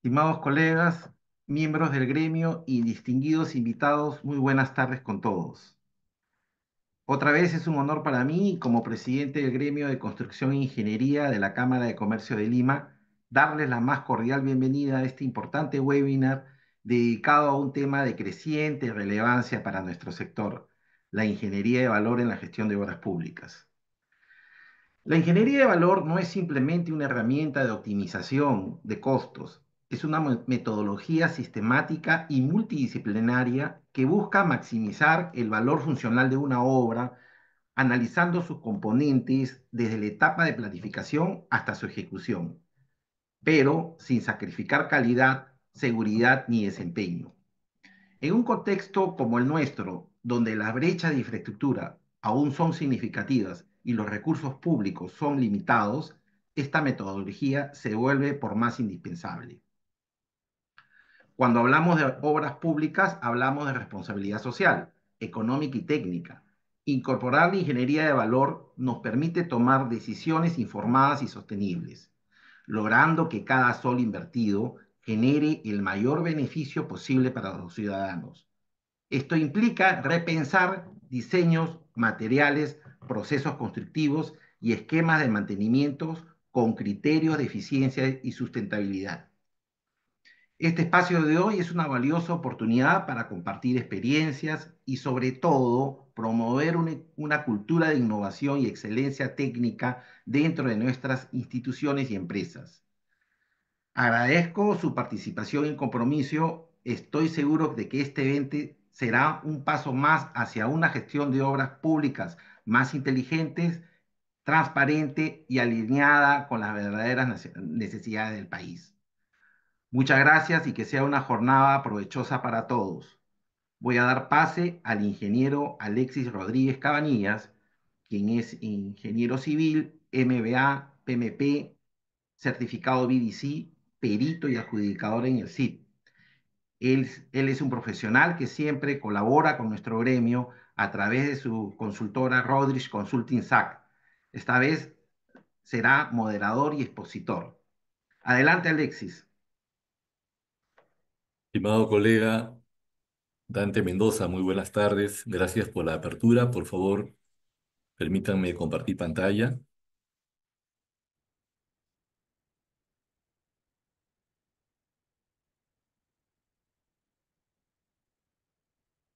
Estimados colegas, miembros del gremio y distinguidos invitados, muy buenas tardes con todos. Otra vez es un honor para mí, como presidente del gremio de Construcción e Ingeniería de la Cámara de Comercio de Lima, darles la más cordial bienvenida a este importante webinar dedicado a un tema de creciente relevancia para nuestro sector, la ingeniería de valor en la gestión de obras públicas. La ingeniería de valor no es simplemente una herramienta de optimización de costos, es una metodología sistemática y multidisciplinaria que busca maximizar el valor funcional de una obra, analizando sus componentes desde la etapa de planificación hasta su ejecución, pero sin sacrificar calidad, seguridad ni desempeño. En un contexto como el nuestro, donde las brechas de infraestructura aún son significativas y los recursos públicos son limitados, esta metodología se vuelve por más indispensable. Cuando hablamos de obras públicas, hablamos de responsabilidad social, económica y técnica. Incorporar la ingeniería de valor nos permite tomar decisiones informadas y sostenibles, logrando que cada sol invertido genere el mayor beneficio posible para los ciudadanos. Esto implica repensar diseños, materiales, procesos constructivos y esquemas de mantenimiento con criterios de eficiencia y sustentabilidad. Este espacio de hoy es una valiosa oportunidad para compartir experiencias y sobre todo promover una cultura de innovación y excelencia técnica dentro de nuestras instituciones y empresas. Agradezco su participación y compromiso. Estoy seguro de que este evento será un paso más hacia una gestión de obras públicas más inteligentes, transparente y alineada con las verdaderas necesidades del país. Muchas gracias y que sea una jornada provechosa para todos. Voy a dar pase al ingeniero Alexis Rodríguez Cabanillas, quien es ingeniero civil, MBA, PMP, certificado BDC, perito y adjudicador en el CIP. Él es un profesional que siempre colabora con nuestro gremio a través de su consultora Rodrich Consulting SAC. Esta vez será moderador y expositor. Adelante, Alexis. Estimado colega Dante Mendoza, muy buenas tardes. Gracias por la apertura. Por favor, permítanme compartir pantalla.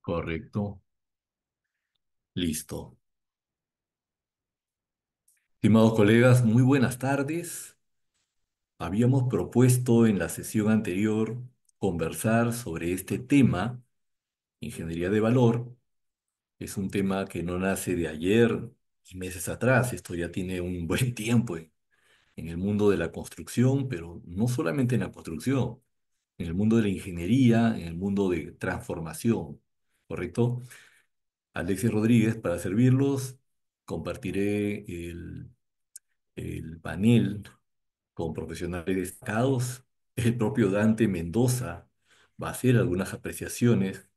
Correcto. Listo. Estimados colegas, muy buenas tardes. Habíamos propuesto en la sesión anterior conversar sobre este tema, ingeniería de valor. Es un tema que no nace de ayer y meses atrás. Esto ya tiene un buen tiempo en el mundo de la construcción, pero no solamente en la construcción, en el mundo de la ingeniería, en el mundo de transformación, ¿correcto? Alexis Rodríguez, para servirlos, compartiré el panel con profesionales destacados. El propio Dante Mendoza va a hacer algunas apreciaciones.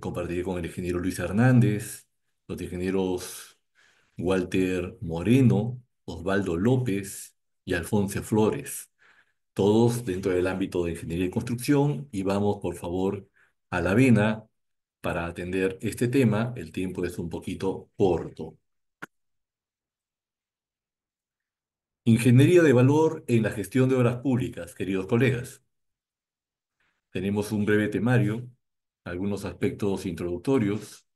Compartiré con el ingeniero Luis Hernández, los ingenieros Walter Moreno, Osvaldo López y Alfonso Flores, todos dentro del ámbito de ingeniería y construcción, y vamos, por favor, a la vena para atender este tema. El tiempo es un poquito corto. Ingeniería de valor en la gestión de obras públicas, queridos colegas. Tenemos un breve temario, algunos aspectos introductorios,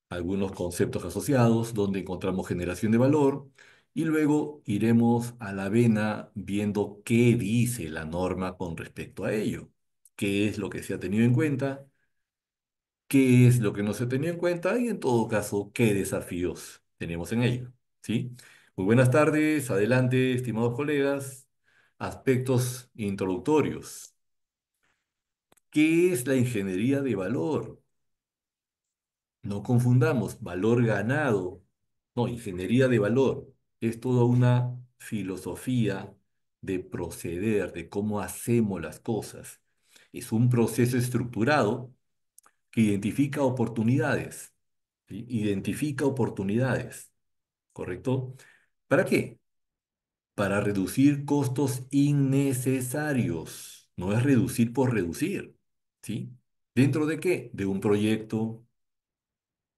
algunos conceptos asociados, donde encontramos generación de valor, y luego iremos a la vena viendo qué dice la norma con respecto a ello, qué es lo que se ha tenido en cuenta, qué es lo que no se ha tenido en cuenta y en todo caso, qué desafíos tenemos en ello. ¿Sí? Muy buenas tardes, adelante, estimados colegas. Aspectos introductorios. ¿Qué es la ingeniería de valor? No confundamos valor ganado. No, ingeniería de valor es toda una filosofía de proceder, de cómo hacemos las cosas. Es un proceso estructurado que identifica oportunidades. ¿Sí? Identifica oportunidades, ¿correcto? ¿Para qué? para reducir costos innecesarios. No es reducir por reducir, ¿sí? ¿Dentro de qué? De un proyecto.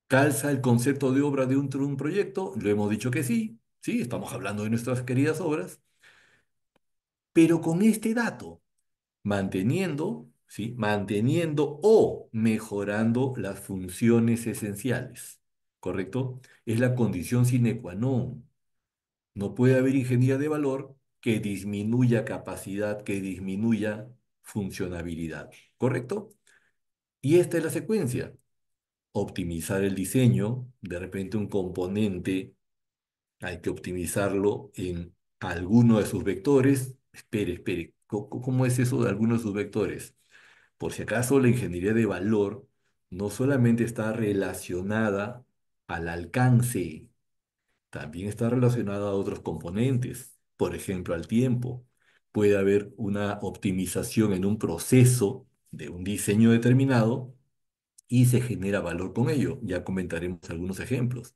¿Calza el concepto de obra de un proyecto? Lo hemos dicho que sí, sí, estamos hablando de nuestras queridas obras, pero con este dato, manteniendo, ¿sí? Manteniendo o mejorando las funciones esenciales, ¿correcto? Es la condición sine qua non. No puede haber ingeniería de valor que disminuya capacidad, que disminuya funcionabilidad, ¿correcto? Y esta es la secuencia. Optimizar el diseño, de repente un componente, hay que optimizarlo en alguno de sus vectores. Espere, espere, ¿cómo es eso de alguno de sus vectores? Por si acaso la ingeniería de valor no solamente está relacionada al alcance, también está relacionada a otros componentes, por ejemplo, al tiempo. Puede haber una optimización en un proceso de un diseño determinado y se genera valor con ello. Ya comentaremos algunos ejemplos.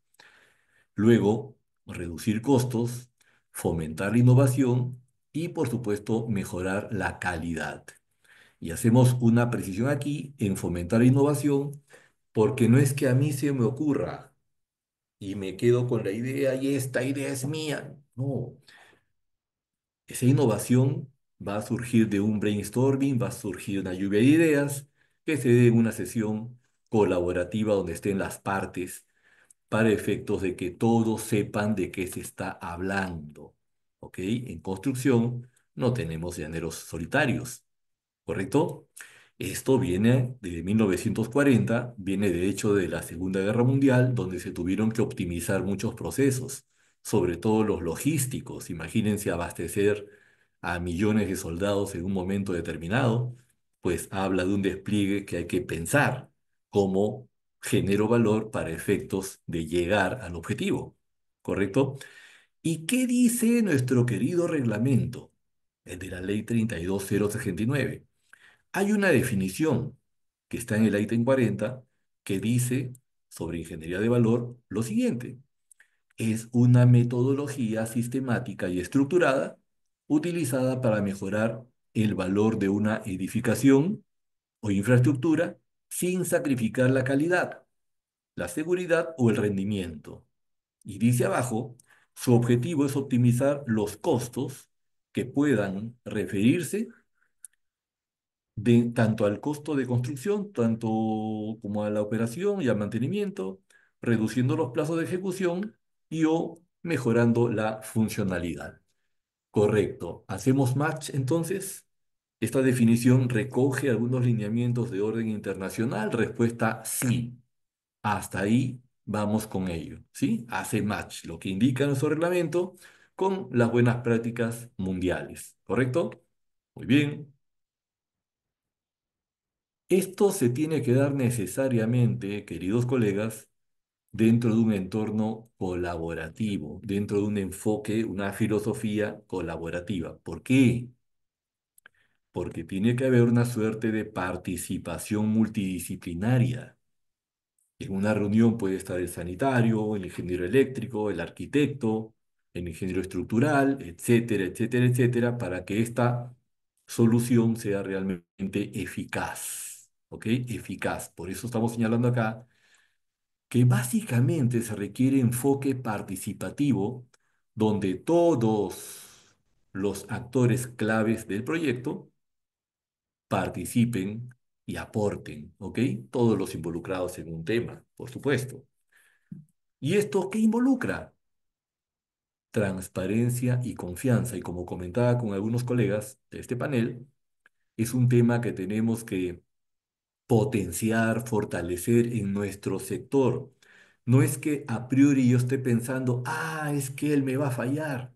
Luego, reducir costos, fomentar la innovación y, por supuesto, mejorar la calidad. Y hacemos una precisión aquí en fomentar la innovación, porque no es que a mí se me ocurra y me quedo con la idea y esta idea es mía. No, esa innovación va a surgir de un brainstorming, va a surgir una lluvia de ideas que se dé en una sesión colaborativa donde estén las partes para efectos de que todos sepan de qué se está hablando. ¿Ok? En construcción no tenemos llaneros solitarios. ¿Correcto? Esto viene de 1940, viene de hecho de la Segunda Guerra Mundial, donde se tuvieron que optimizar muchos procesos, sobre todo los logísticos. Imagínense abastecer a millones de soldados en un momento determinado, pues habla de un despliegue que hay que pensar cómo genero valor para efectos de llegar al objetivo. ¿Correcto? ¿Y qué dice nuestro querido reglamento, el de la Ley 32069? Hay una definición que está en el ítem 40 que dice sobre ingeniería de valor lo siguiente: es una metodología sistemática y estructurada utilizada para mejorar el valor de una edificación o infraestructura sin sacrificar la calidad, la seguridad o el rendimiento. Y dice abajo, su objetivo es optimizar los costos que puedan referirse de tanto al costo de construcción, tanto como a la operación y al mantenimiento, reduciendo los plazos de ejecución y o mejorando la funcionalidad. Correcto. ¿Hacemos match entonces? ¿Esta definición recoge algunos lineamientos de orden internacional? Respuesta sí. Hasta ahí vamos con ello, ¿sí? Hace match, lo que indica nuestro reglamento con las buenas prácticas mundiales. ¿Correcto? Muy bien. Esto se tiene que dar necesariamente, queridos colegas, dentro de un entorno colaborativo, dentro de un enfoque, una filosofía colaborativa. ¿Por qué? Porque tiene que haber una suerte de participación multidisciplinaria. En una reunión puede estar el sanitario, el ingeniero eléctrico, el arquitecto, el ingeniero estructural, etcétera, etcétera, etcétera, para que esta solución sea realmente eficaz. ¿Ok? Eficaz. Por eso estamos señalando acá que básicamente se requiere enfoque participativo donde todos los actores claves del proyecto participen y aporten, ¿ok? Todos los involucrados en un tema, por supuesto. ¿Y esto qué involucra? Transparencia y confianza. Y como comentaba con algunos colegas de este panel, es un tema que tenemos que potenciar, fortalecer en nuestro sector. No es que a priori yo esté pensando, es que él me va a fallar,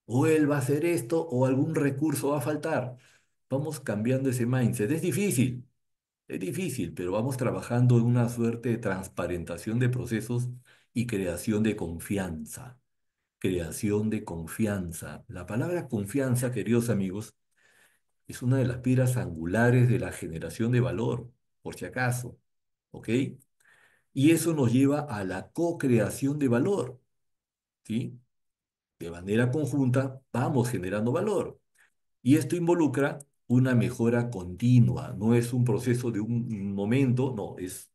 o él va a hacer esto, o algún recurso va a faltar. Vamos cambiando ese mindset. Es difícil, pero vamos trabajando en una suerte de transparentación de procesos y creación de confianza. Creación de confianza. La palabra confianza, queridos amigos, es una de las piedras angulares de la generación de valor, por si acaso. ¿Ok? Y eso nos lleva a la co-creación de valor. ¿Sí? de manera conjunta vamos generando valor. Y esto involucra una mejora continua, no es un proceso de un momento, no, es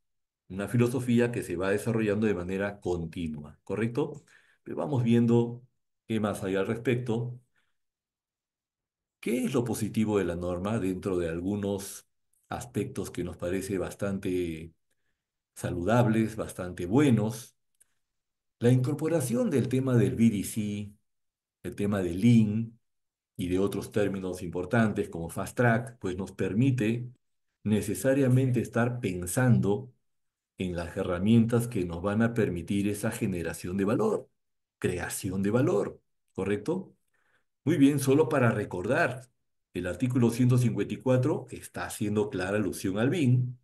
una filosofía que se va desarrollando de manera continua, ¿correcto? Pero vamos viendo qué más hay al respecto. ¿Qué es lo positivo de la norma dentro de algunos aspectos que nos parece bastante saludables, bastante buenos? La incorporación del tema del BDC, el tema del Lean y de otros términos importantes como Fast Track, pues nos permite necesariamente estar pensando en las herramientas que nos van a permitir esa generación de valor, creación de valor, ¿correcto? Muy bien, solo para recordar, el artículo 154 está haciendo clara alusión al BIM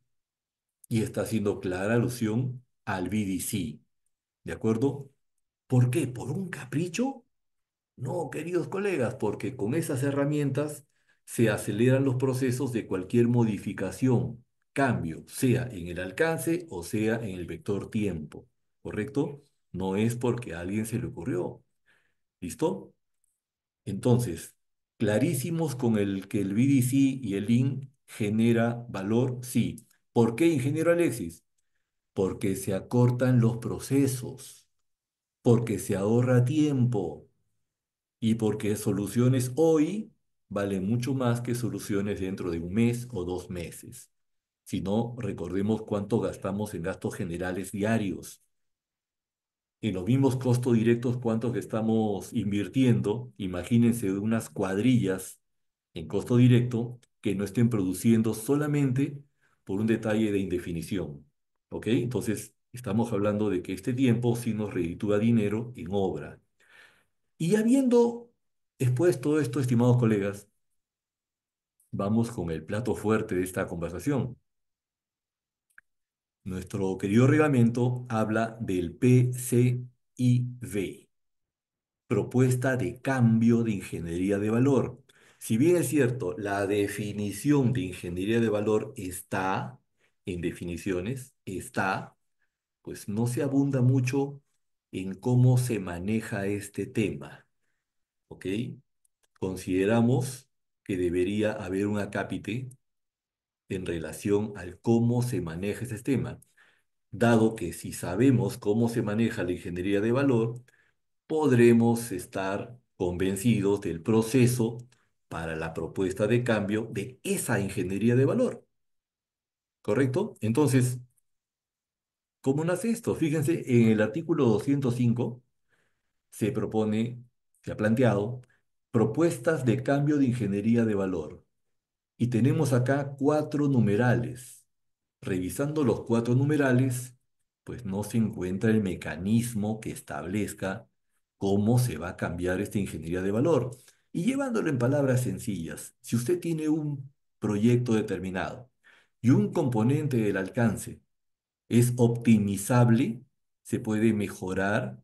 y está haciendo clara alusión al BDC, ¿de acuerdo? ¿Por qué? ¿Por un capricho? No, queridos colegas, porque con esas herramientas se aceleran los procesos de cualquier modificación, cambio, sea en el alcance o sea en el vector tiempo, ¿correcto? No es porque a alguien se le ocurrió. ¿Listo? Entonces, clarísimos con el que el BDC y el Lean genera valor, sí. ¿Por qué, ingeniero Alexis? Porque se acortan los procesos, porque se ahorra tiempo y porque soluciones hoy valen mucho más que soluciones dentro de un mes o 2 meses. Si no, recordemos cuánto gastamos en gastos generales diarios. En los mismos costos directos, cuántos que estamos invirtiendo, imagínense unas cuadrillas en costo directo que no estén produciendo solamente por un detalle de indefinición. ¿Ok? Entonces, estamos hablando de que este tiempo sí nos reditúa dinero en obra. Y habiendo expuesto esto, estimados colegas, vamos con el plato fuerte de esta conversación. Nuestro querido reglamento habla del PCIV, propuesta de cambio de ingeniería de valor. Si bien es cierto, la definición de ingeniería de valor está en definiciones, está, pues no se abunda mucho en cómo se maneja este tema, ¿ok? Consideramos que debería haber un acápite en relación al cómo se maneja ese tema, dado que si sabemos cómo se maneja la ingeniería de valor, podremos estar convencidos del proceso para la propuesta de cambio de esa ingeniería de valor, ¿correcto? Entonces, ¿cómo nace esto? Fíjense, en el artículo 205 se propone, se ha planteado, propuestas de cambio de ingeniería de valor. Y tenemos acá 4 numerales. Revisando los 4 numerales, pues no se encuentra el mecanismo que establezca cómo se va a cambiar esta ingeniería de valor. Y llevándolo en palabras sencillas, si usted tiene un proyecto determinado y un componente del alcance es optimizable, se puede mejorar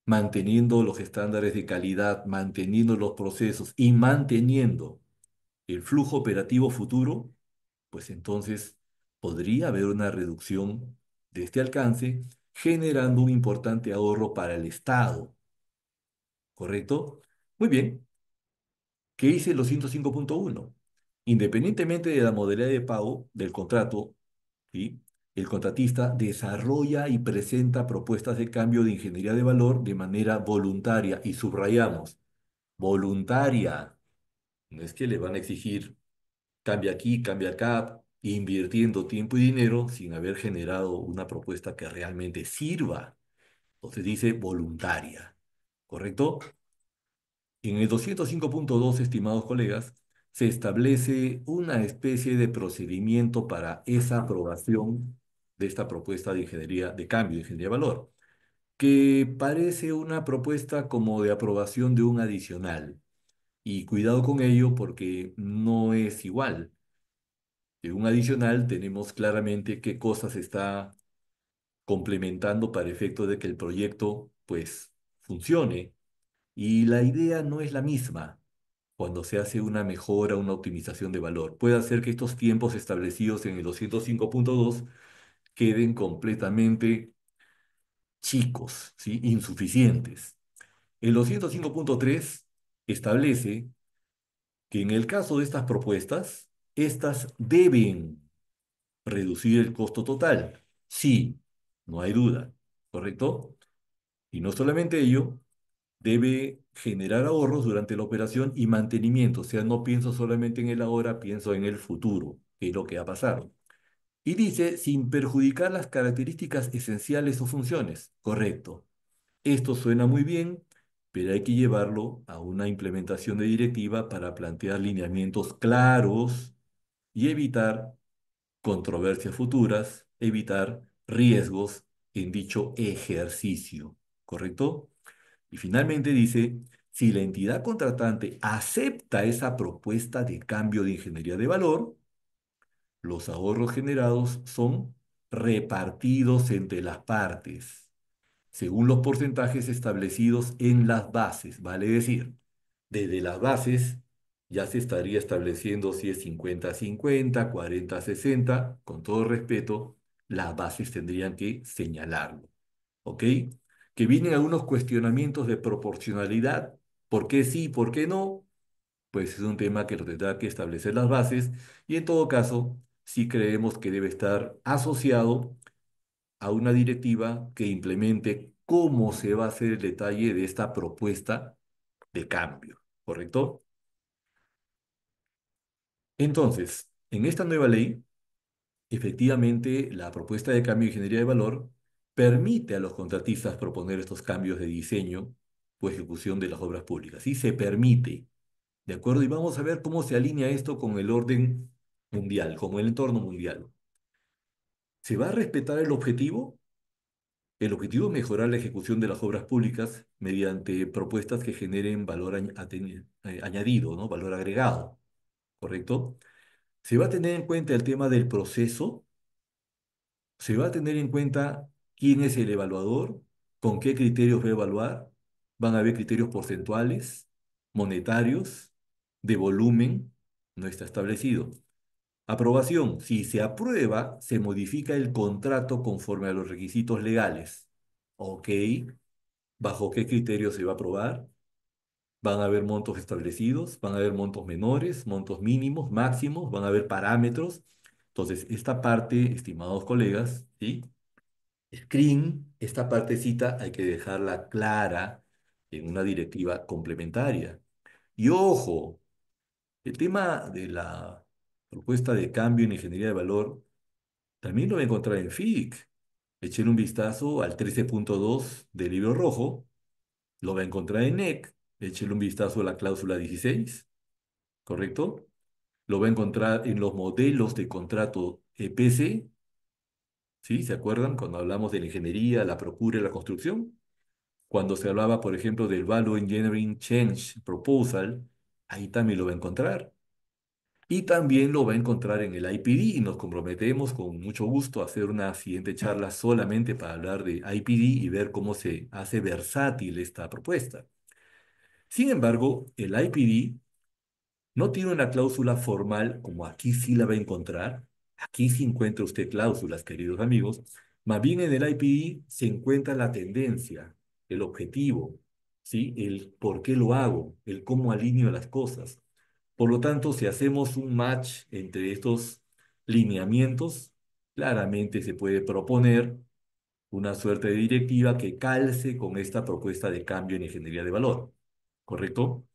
manteniendo los estándares de calidad, manteniendo los procesos y manteniendo el flujo operativo futuro, pues entonces podría haber una reducción de este alcance, generando un importante ahorro para el Estado, ¿correcto? Muy bien, ¿qué dice el 205.1? Independientemente de la modalidad de pago del contrato, ¿sí? El contratista desarrolla y presenta propuestas de cambio de ingeniería de valor de manera voluntaria y subrayamos, voluntaria. No es que le van a exigir cambia aquí, cambia acá, invirtiendo tiempo y dinero sin haber generado una propuesta que realmente sirva. Entonces dice voluntaria, ¿correcto? En el 205.2, estimados colegas, se establece una especie de procedimiento para esa aprobación de esta propuesta de ingeniería, de cambio de ingeniería de valor, que parece una propuesta como de aprobación de un adicional. Y cuidado con ello porque no es igual. De un adicional tenemos claramente qué cosas está complementando para efecto de que el proyecto pues funcione. Y la idea no es la misma cuando se hace una mejora, una optimización de valor. Puede hacer que estos tiempos establecidos en el 205.2 queden completamente chicos, ¿sí? Insuficientes. El 205.3 establece que en el caso de estas propuestas, estas deben reducir el costo total. Sí, no hay duda, ¿correcto? Y no solamente ello, debe generar ahorros durante la operación y mantenimiento. O sea, no pienso solamente en el ahora, pienso en el futuro, que es lo que va a pasar. Y dice, sin perjudicar las características esenciales o funciones. Correcto. Esto suena muy bien, pero hay que llevarlo a una implementación de directiva para plantear lineamientos claros y evitar controversias futuras, evitar riesgos en dicho ejercicio. ¿Correcto? Y finalmente dice, si la entidad contratante acepta esa propuesta de cambio de ingeniería de valor, los ahorros generados son repartidos entre las partes, según los porcentajes establecidos en las bases. Vale decir, desde las bases ya se estaría estableciendo si es 50-50, 40-60, con todo respeto, las bases tendrían que señalarlo. ¿Ok? Que vienen algunos cuestionamientos de proporcionalidad, ¿por qué sí, por qué no? Pues es un tema que lo tendrá que establecer las bases y en todo caso, sí creemos que debe estar asociado a una directiva que implemente cómo se va a hacer el detalle de esta propuesta de cambio, ¿correcto? Entonces, en esta nueva ley, efectivamente, la propuesta de cambio de ingeniería de valor permite a los contratistas proponer estos cambios de diseño o ejecución de las obras públicas. Sí, se permite, ¿de acuerdo? Y vamos a ver cómo se alinea esto con el orden mundial, con el entorno mundial. ¿Se va a respetar el objetivo? El objetivo es mejorar la ejecución de las obras públicas mediante propuestas que generen valor añadido, ¿no? Valor agregado, ¿correcto? Se va a tener en cuenta el tema del proceso, se va a tener en cuenta quién es el evaluador, con qué criterios va a evaluar, van a haber criterios porcentuales, monetarios, de volumen, no está establecido. Aprobación. Si se aprueba, se modifica el contrato conforme a los requisitos legales. Ok. ¿Bajo qué criterios se va a aprobar? Van a haber montos establecidos, van a haber montos menores, montos mínimos, máximos, van a haber parámetros. Entonces, esta parte, estimados colegas, ¿sí? Esta partecita hay que dejarla clara en una directiva complementaria. Y ojo, el tema de la propuesta de cambio en ingeniería de valor también lo va a encontrar en FIC. Echen un vistazo al 13.2 del libro rojo, lo va a encontrar en NEC, échele un vistazo a la cláusula 16, ¿correcto? Lo va a encontrar en los modelos de contrato EPC, ¿sí? ¿Se acuerdan cuando hablamos de la ingeniería, la procura y la construcción? Cuando se hablaba, por ejemplo, del Value Engineering Change Proposal, ahí también lo va a encontrar. Y también lo va a encontrar en el IPD y nos comprometemos con mucho gusto a hacer una siguiente charla solamente para hablar de IPD y ver cómo se hace versátil esta propuesta. Sin embargo, el IPD no tiene una cláusula formal como aquí sí la va a encontrar. Aquí sí encuentra usted cláusulas, queridos amigos. Más bien en el IPD se encuentra la tendencia, el objetivo, ¿sí? El por qué lo hago, el cómo alineo las cosas. Por lo tanto, si hacemos un match entre estos lineamientos, claramente se puede proponer una suerte de directiva que calce con esta propuesta de cambio en ingeniería de valor. ¿Correcto?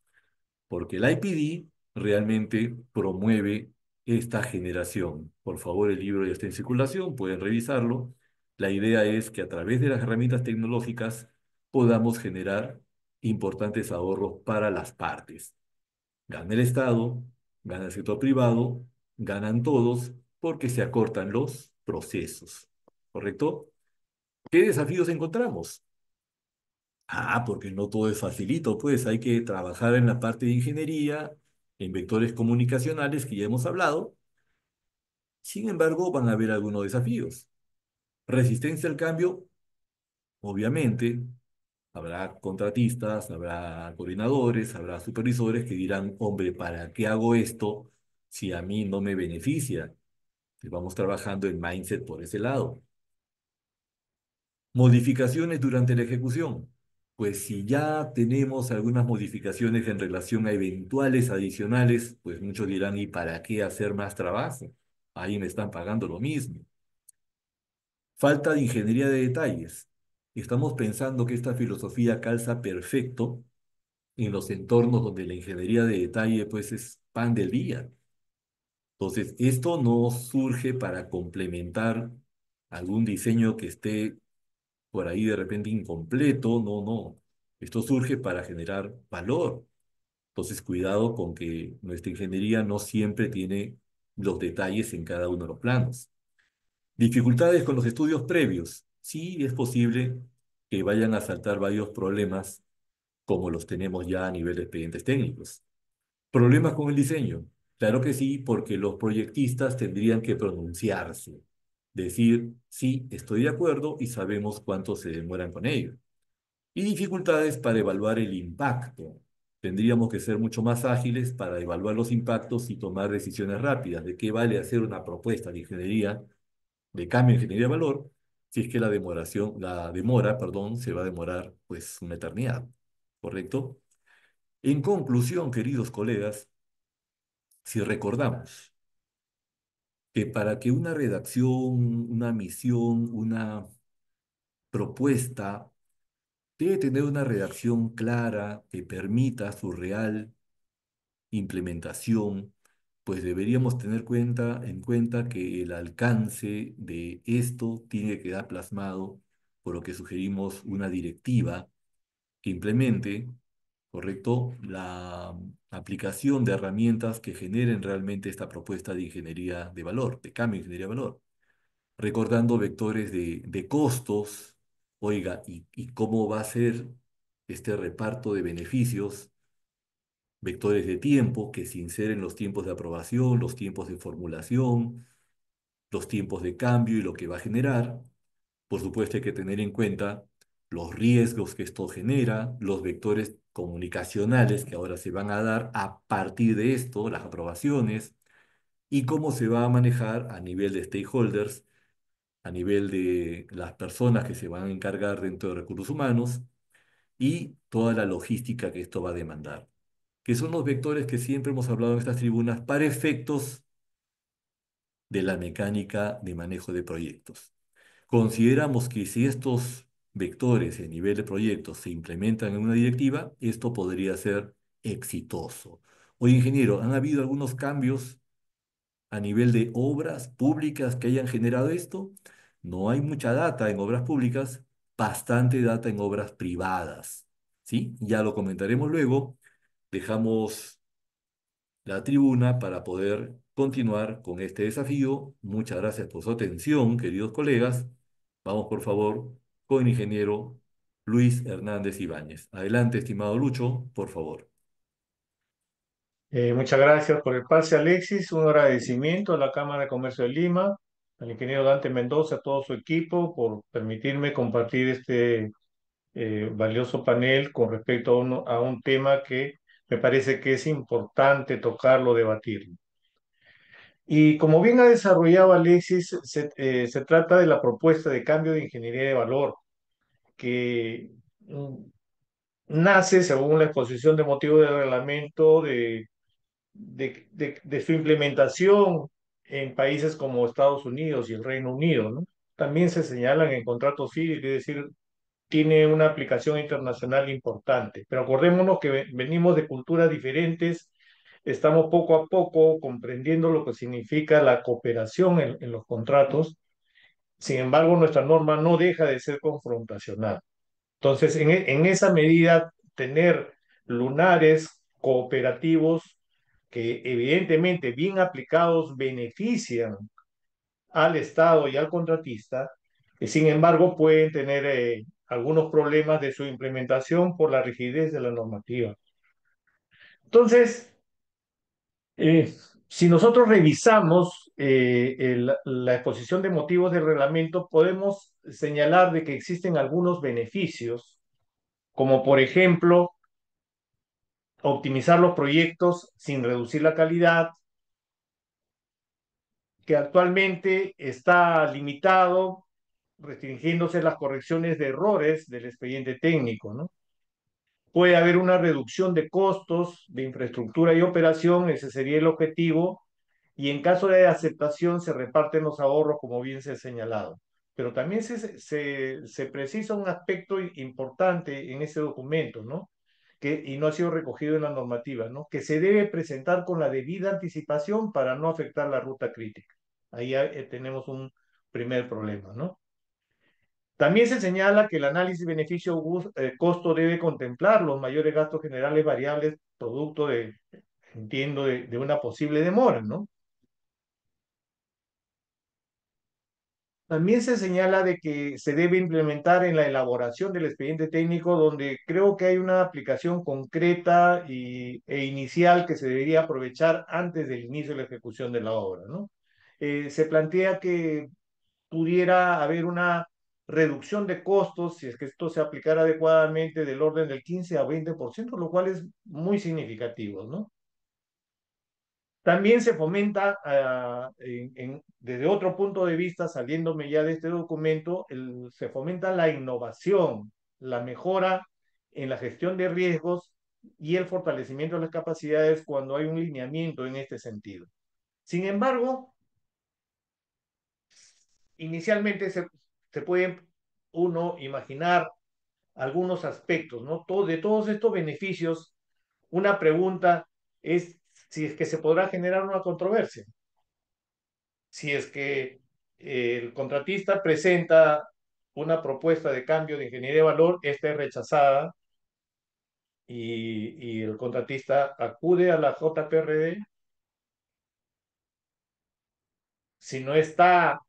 Porque el IPD realmente promueve esta generación. Por favor, el libro ya está en circulación, pueden revisarlo. La idea es que a través de las herramientas tecnológicas podamos generar importantes ahorros para las partes. Gana el Estado, gana el sector privado, ganan todos porque se acortan los procesos. ¿Correcto? ¿Qué desafíos encontramos? Porque no todo es facilito, pues hay que trabajar en la parte de ingeniería, en vectores comunicacionales que ya hemos hablado. Sin embargo, van a haber algunos desafíos. Resistencia al cambio, obviamente. Habrá contratistas, habrá coordinadores, habrá supervisores que dirán, hombre, ¿para qué hago esto si a mí no me beneficia? Y vamos trabajando en mindset por ese lado. Modificaciones durante la ejecución. Pues si ya tenemos algunas modificaciones en relación a eventuales adicionales, pues muchos dirán, ¿y para qué hacer más trabajo? Ahí me están pagando lo mismo. Falta de ingeniería de detalles. Estamos pensando que esta filosofía calza perfecto en los entornos donde la ingeniería de detalle pues es pan del día. Entonces, esto no surge para complementar algún diseño que esté por ahí de repente incompleto, no, no. Esto surge para generar valor. Entonces, cuidado con que nuestra ingeniería no siempre tiene los detalles en cada uno de los planos. Dificultades con los estudios previos. Sí, es posible que vayan a saltar varios problemas como los tenemos ya a nivel de expedientes técnicos. Problemas con el diseño. Claro que sí, porque los proyectistas tendrían que pronunciarse, decir, sí, estoy de acuerdo y sabemos cuánto se demoran con ello. Y dificultades para evaluar el impacto. Tendríamos que ser mucho más ágiles para evaluar los impactos y tomar decisiones rápidas de qué vale hacer una propuesta de ingeniería, de cambio de ingeniería de valor, si es que la demora, perdón, se va a demorar pues una eternidad. ¿Correcto? En conclusión, queridos colegas, si recordamos que para que una redacción, una misión, una propuesta debe tener una redacción clara que permita su real implementación, pues deberíamos tener en cuenta que el alcance de esto tiene que quedar plasmado, por lo que sugerimos una directiva que implemente, ¿correcto?, la aplicación de herramientas que generen realmente esta propuesta de ingeniería de valor, de cambio de ingeniería de valor, recordando vectores de costos, oiga, y cómo va a ser este reparto de beneficios, vectores de tiempo que se inseren los tiempos de aprobación, los tiempos de formulación, los tiempos de cambio y lo que va a generar. Por supuesto, hay que tener en cuenta los riesgos que esto genera, los vectores comunicacionales que ahora se van a dar a partir de esto, las aprobaciones, y cómo se va a manejar a nivel de stakeholders, a nivel de las personas que se van a encargar dentro de recursos humanos y toda la logística que esto va a demandar, que son los vectores que siempre hemos hablado en estas tribunas para efectos de la mecánica de manejo de proyectos. Consideramos que si estos vectores en nivel de proyectos se implementan en una directiva, esto podría ser exitoso. Oye, ingeniero, ¿han habido algunos cambios a nivel de obras públicas que hayan generado esto? No hay mucha data en obras públicas, bastante data en obras privadas. ¿Sí? Ya lo comentaremos luego. Dejamos la tribuna para poder continuar con este desafío. Muchas gracias por su atención, queridos colegas. Vamos, por favor, con el ingeniero Luis Hernández Ibáñez. Adelante, estimado Lucho, por favor. Muchas gracias por el pase, Alexis. Un agradecimiento a la Cámara de Comercio de Lima, al ingeniero Dante Mendoza, a todo su equipo, por permitirme compartir este valioso panel con respecto a un tema que me parece que es importante tocarlo, debatirlo. Y como bien ha desarrollado Alexis, se trata de la propuesta de cambio de ingeniería de valor, que nace, según la exposición de motivos del reglamento, de su implementación en países como Estados Unidos y el Reino Unido, ¿no? También se señalan en contratos cívicos, es decir, tiene una aplicación internacional importante. Pero acordémonos que venimos de culturas diferentes, estamos poco a poco comprendiendo lo que significa la cooperación en los contratos. Sin embargo, nuestra norma no deja de ser confrontacional. Entonces, en esa medida, tener lunares cooperativos que evidentemente bien aplicados benefician al Estado y al contratista, sin embargo pueden tener algunos problemas de su implementación por la rigidez de la normativa. Entonces, eh, si nosotros revisamos la exposición de motivos del reglamento, podemos señalar de que existen algunos beneficios, como por ejemplo, optimizar los proyectos sin reducir la calidad, que actualmente está limitado, restringiéndose las correcciones de errores del expediente técnico, ¿no? Puede haber una reducción de costos de infraestructura y operación, ese sería el objetivo, y en caso de aceptación se reparten los ahorros como bien se ha señalado. Pero también se precisa un aspecto importante en ese documento, ¿no? Y no ha sido recogido en la normativa, ¿no? Que se debe presentar con la debida anticipación para no afectar la ruta crítica. Ahí tenemos un primer problema, ¿no? También se señala que el análisis beneficio-costo debe contemplar los mayores gastos generales variables producto entiendo, de una posible demora, ¿no? También se señala de que se debe implementar en la elaboración del expediente técnico, donde creo que hay una aplicación concreta e inicial que se debería aprovechar antes del inicio de la ejecución de la obra, ¿no? Se plantea que pudiera haber una reducción de costos si es que esto se aplicara adecuadamente del orden del 15 a 20%, lo cual es muy significativo, ¿no? También se fomenta, desde otro punto de vista, saliéndome ya de este documento, se fomenta la innovación, la mejora en la gestión de riesgos y el fortalecimiento de las capacidades cuando hay un lineamiento en este sentido. Sin embargo, inicialmente se puede uno imaginar algunos aspectos, ¿no? De todos estos beneficios, una pregunta es si es que se podrá generar una controversia. Si es que el contratista presenta una propuesta de cambio de ingeniería de valor, esta es rechazada y el contratista acude a la JPRD. Si no está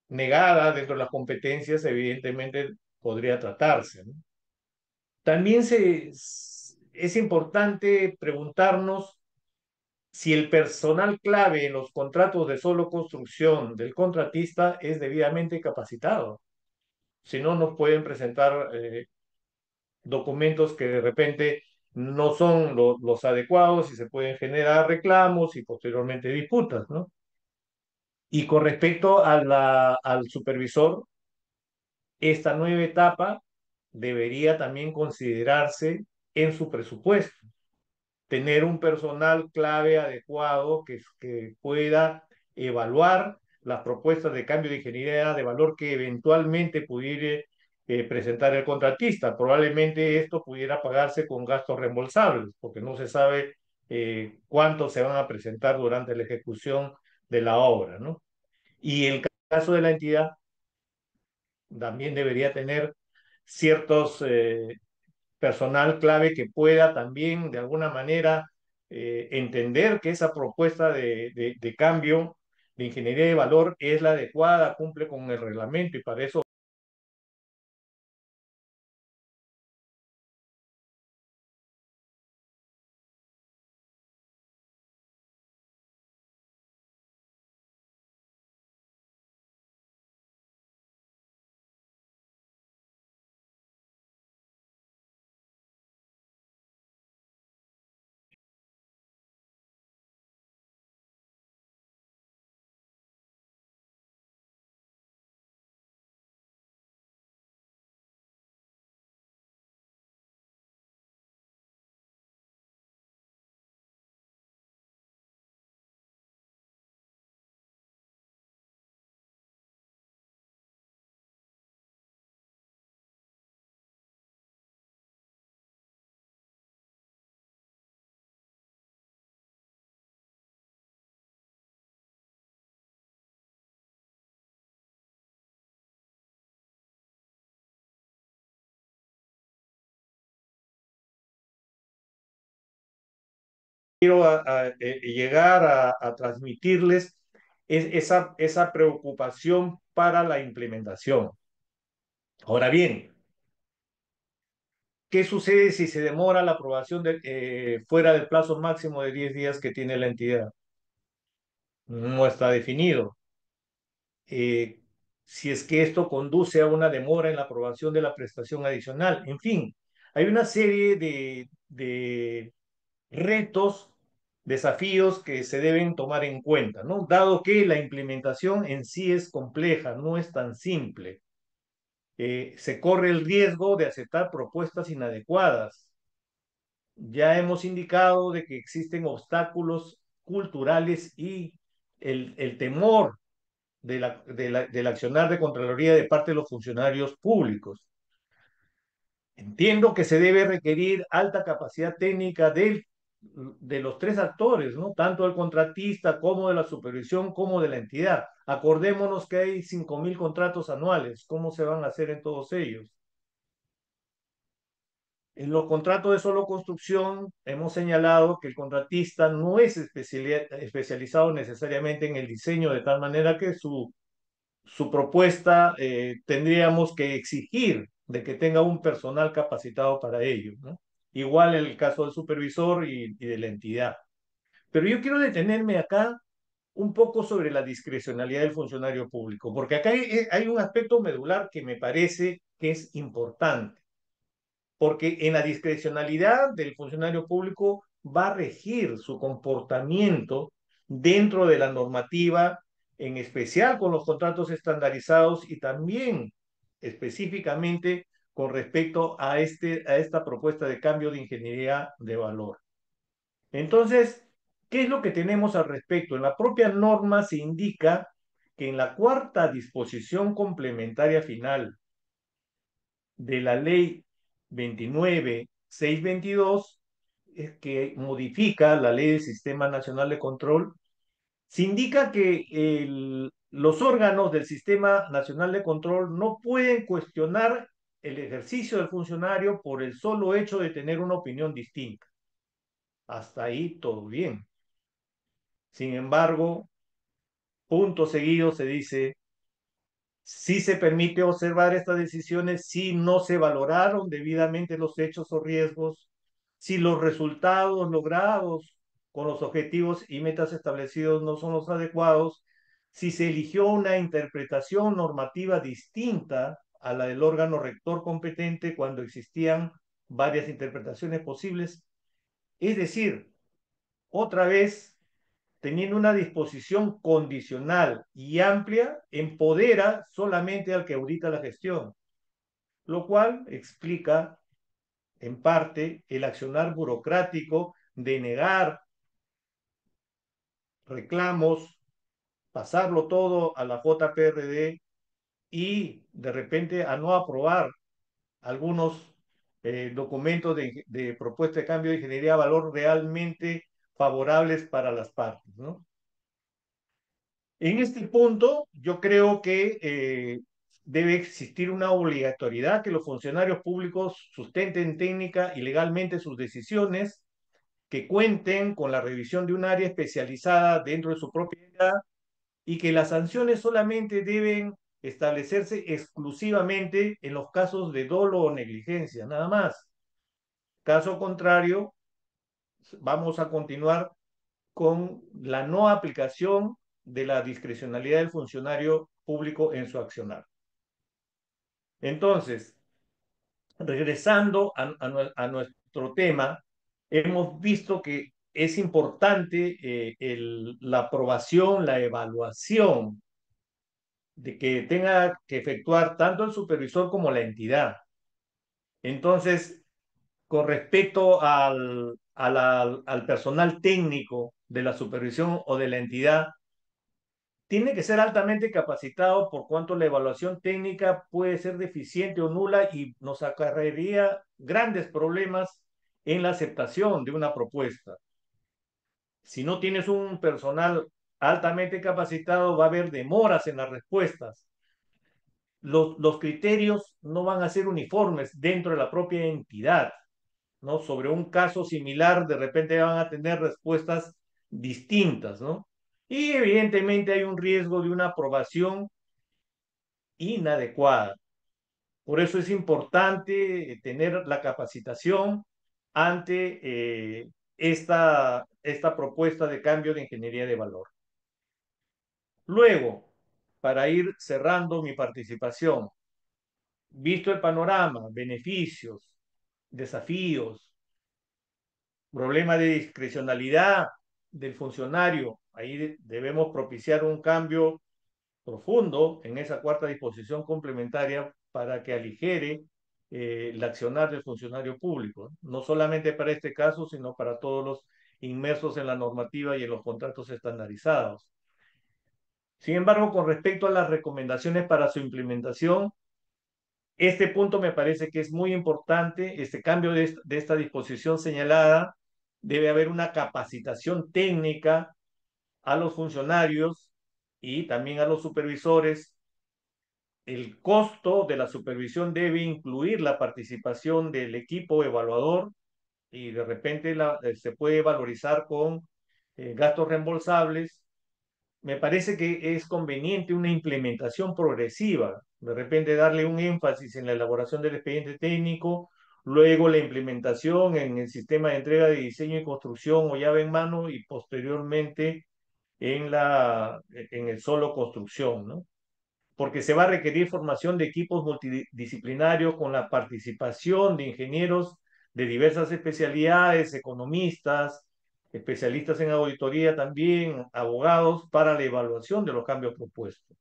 negada dentro de las competencias, evidentemente podría tratarse, ¿no? También es importante preguntarnos si el personal clave en los contratos de solo construcción del contratista es debidamente capacitado. Si no, nos pueden presentar documentos que de repente no son los adecuados y se pueden generar reclamos y posteriormente disputas, ¿no? Y con respecto al supervisor, esta nueva etapa debería también considerarse en su presupuesto, tener un personal clave adecuado que pueda evaluar las propuestas de cambio de ingeniería de valor que eventualmente pudiera presentar el contratista. Probablemente esto pudiera pagarse con gastos reembolsables, porque no se sabe cuántos se van a presentar durante la ejecución de la obra, ¿no? Y el caso de la entidad también debería tener ciertos personal clave que pueda también de alguna manera entender que esa propuesta de cambio de ingeniería de valor es la adecuada, cumple con el reglamento y para eso quiero llegar a transmitirles esa preocupación para la implementación. Ahora bien, ¿qué sucede si se demora la aprobación fuera del plazo máximo de 10 días que tiene la entidad? No está definido. eh, si es que esto conduce a una demora en la aprobación de la prestación adicional. En fin, hay una serie de retos, desafíos que se deben tomar en cuenta, ¿no? Dado que la implementación en sí es compleja, no es tan simple. se corre el riesgo de aceptar propuestas inadecuadas. Ya hemos indicado de que existen obstáculos culturales y el temor del accionar de Contraloría de parte de los funcionarios públicos. Entiendo que se debe requerir alta capacidad técnica de los tres actores, ¿no? Tanto del contratista como de la supervisión como de la entidad. Acordémonos que hay 5.000 contratos anuales. ¿Cómo se van a hacer en todos ellos? En los contratos de solo construcción hemos señalado que el contratista no es especializado necesariamente en el diseño, de tal manera que su propuesta tendríamos que exigir de que tenga un personal capacitado para ello, ¿no? Igual en el caso del supervisor y de la entidad. Pero yo quiero detenerme acá un poco sobre la discrecionalidad del funcionario público, porque acá hay un aspecto medular que me parece que es importante, porque en la discrecionalidad del funcionario público va a regir su comportamiento dentro de la normativa, en especial con los contratos estandarizados y también específicamente con respecto a esta propuesta de cambio de ingeniería de valor. Entonces, ¿qué es lo que tenemos al respecto? En la propia norma se indica que en la cuarta disposición complementaria final de la ley 29.622, que modifica la ley del Sistema Nacional de Control, se indica que los órganos del Sistema Nacional de Control no pueden cuestionar el ejercicio del funcionario por el solo hecho de tener una opinión distinta. Hasta ahí todo bien. Sin embargo, punto seguido se dice: si se permite observar estas decisiones, si no se valoraron debidamente los hechos o riesgos, si los resultados logrados con los objetivos y metas establecidos no son los adecuados, si se eligió una interpretación normativa distinta a la del órgano rector competente cuando existían varias interpretaciones posibles. Es decir, otra vez, teniendo una disposición condicional y amplia, empodera solamente al que audita la gestión, lo cual explica en parte el accionar burocrático de negar reclamos, pasarlo todo a la JPRD y de repente a no aprobar algunos documentos de propuesta de cambio de ingeniería de valor realmente favorables para las partes, ¿no? En este punto, yo creo que debe existir una obligatoriedad que los funcionarios públicos sustenten técnica y legalmente sus decisiones, que cuenten con la revisión de un área especializada dentro de su propiedad y que las sanciones solamente deben establecerse exclusivamente en los casos de dolo o negligencia, nada más. Caso contrario, vamos a continuar con la no aplicación de la discrecionalidad del funcionario público en su accionar. Entonces, regresando a nuestro tema, hemos visto que es importante la aprobación, la evaluación de que tenga que efectuar tanto el supervisor como la entidad. Entonces, con respecto al personal técnico de la supervisión o de la entidad, tiene que ser altamente capacitado por cuanto la evaluación técnica puede ser deficiente o nula y nos acarrearía grandes problemas en la aceptación de una propuesta. Si no tienes un personal altamente capacitado, va a haber demoras en las respuestas. Los criterios no van a ser uniformes dentro de la propia entidad, ¿no? Sobre un caso similar, de repente van a tener respuestas distintas, ¿no? Y evidentemente hay un riesgo de una aprobación inadecuada. Por eso es importante tener la capacitación ante esta propuesta de cambio de ingeniería de valor. Luego, para ir cerrando mi participación, visto el panorama, beneficios, desafíos, problema de discrecionalidad del funcionario, ahí debemos propiciar un cambio profundo en esa cuarta disposición complementaria para que aligere el accionar del funcionario público, no solamente para este caso, sino para todos los inmersos en la normativa y en los contratos estandarizados. Sin embargo, con respecto a las recomendaciones para su implementación, este punto me parece que es muy importante, este cambio de esta disposición señalada, debe haber una capacitación técnica a los funcionarios y también a los supervisores. El costo de la supervisión debe incluir la participación del equipo evaluador y de repente se puede valorizar con gastos reembolsables. Me parece que es conveniente una implementación progresiva, de repente darle un énfasis en la elaboración del expediente técnico, luego la implementación en el sistema de entrega de diseño y construcción o llave en mano y posteriormente en el solo construcción, ¿no? Porque se va a requerir formación de equipos multidisciplinarios con la participación de ingenieros de diversas especialidades, economistas, especialistas en auditoría también, abogados, para la evaluación de los cambios propuestos.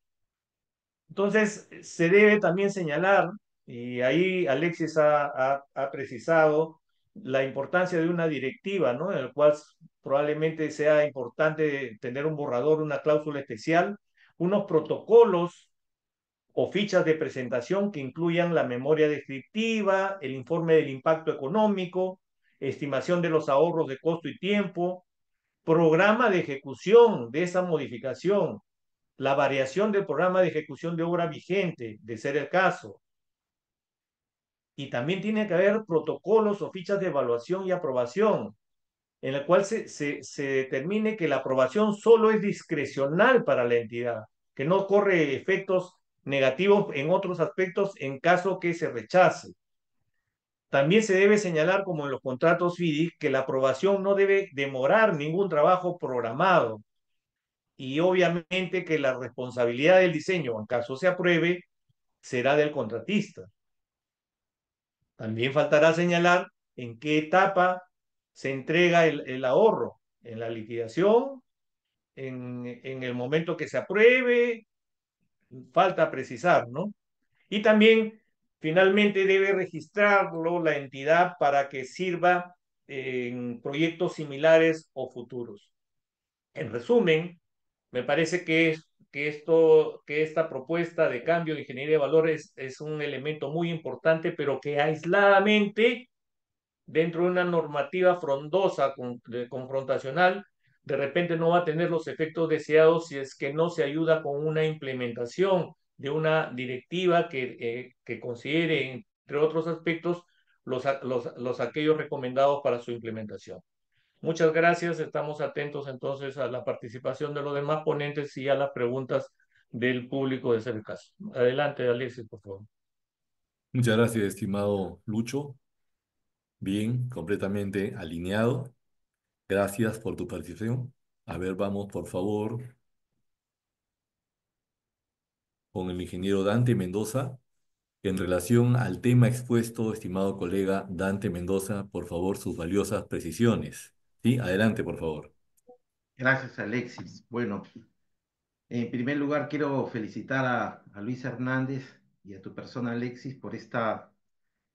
Entonces, se debe también señalar, y ahí Alexis ha precisado, la importancia de una directiva, ¿no? En el cual probablemente sea importante tener un borrador, una cláusula especial, unos protocolos o fichas de presentación que incluyan la memoria descriptiva, el informe del impacto económico, estimación de los ahorros de costo y tiempo, programa de ejecución de esa modificación, la variación del programa de ejecución de obra vigente, de ser el caso. Y también tiene que haber protocolos o fichas de evaluación y aprobación, en el cual se determine que la aprobación solo es discrecional para la entidad, que no corre efectos negativos en otros aspectos en caso que se rechace. También se debe señalar, como en los contratos FIDIC, que la aprobación no debe demorar ningún trabajo programado y obviamente que la responsabilidad del diseño, en caso se apruebe, será del contratista. También faltará señalar en qué etapa se entrega el ahorro, en la liquidación, en el momento que se apruebe, falta precisar, ¿no? Y también, finalmente, debe registrarlo la entidad para que sirva en proyectos similares o futuros. En resumen, me parece que esta propuesta de cambio de ingeniería de valores es un elemento muy importante, pero que aisladamente dentro de una normativa frondosa, confrontacional, de repente no va a tener los efectos deseados si es que no se ayuda con una implementación de una directiva que considere, entre otros aspectos, los aquellos recomendados para su implementación. Muchas gracias. Estamos atentos entonces a la participación de los demás ponentes y a las preguntas del público de ser el caso. Adelante, Alexis, por favor. Muchas gracias, estimado Lucho. Bien, completamente alineado. Gracias por tu participación. A ver, vamos, por favor, con el ingeniero Dante Mendoza. En relación al tema expuesto, estimado colega Dante Mendoza, por favor, sus valiosas precisiones. Sí, adelante, por favor. Gracias, Alexis. Bueno, en primer lugar quiero felicitar a Luis Hernández y a tu persona, Alexis, por esta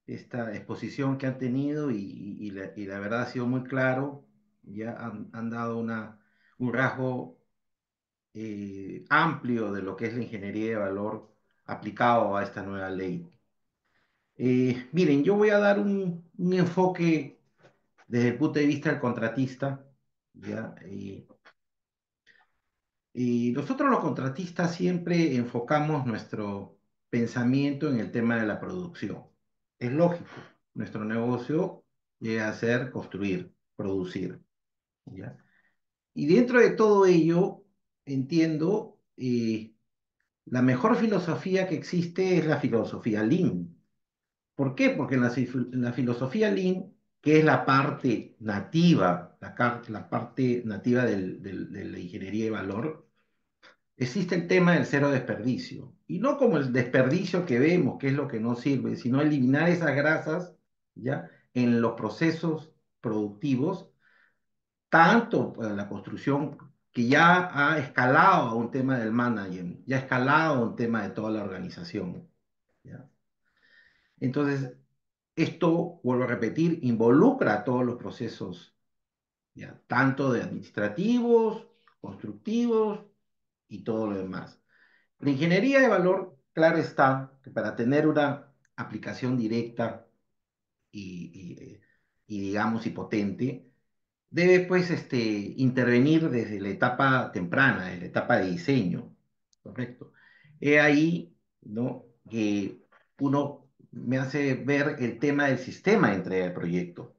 exposición que han tenido y la verdad ha sido muy claro. Ya han dado un rasgo amplio de lo que es la ingeniería de valor aplicado a esta nueva ley. Miren, yo voy a dar un enfoque desde el punto de vista del contratista, ¿ya? Y nosotros los contratistas siempre enfocamos nuestro pensamiento en el tema de la producción. Es lógico, nuestro negocio llega a ser construir, producir, ¿ya? Y dentro de todo ello, entiendo, la mejor filosofía que existe es la filosofía Lean. ¿Por qué? Porque en la filosofía Lean, que es la parte nativa, la parte nativa de la ingeniería de valor, existe el tema del cero desperdicio. Y no como el desperdicio que vemos, que es lo que no sirve, sino eliminar esas grasas, ¿ya? En los procesos productivos, tanto para la construcción que ya ha escalado a un tema del management, ya ha escalado a un tema de toda la organización, ¿ya? Entonces, esto, vuelvo a repetir, involucra a todos los procesos, ya, tanto de administrativos, constructivos y todo lo demás. La ingeniería de valor, claro está, que para tener una aplicación directa y digamos, y potente, debe pues intervenir desde la etapa temprana, desde la etapa de diseño, ¿correcto? He ahí, ¿no? Que uno me hace ver el tema del sistema de entrega del proyecto,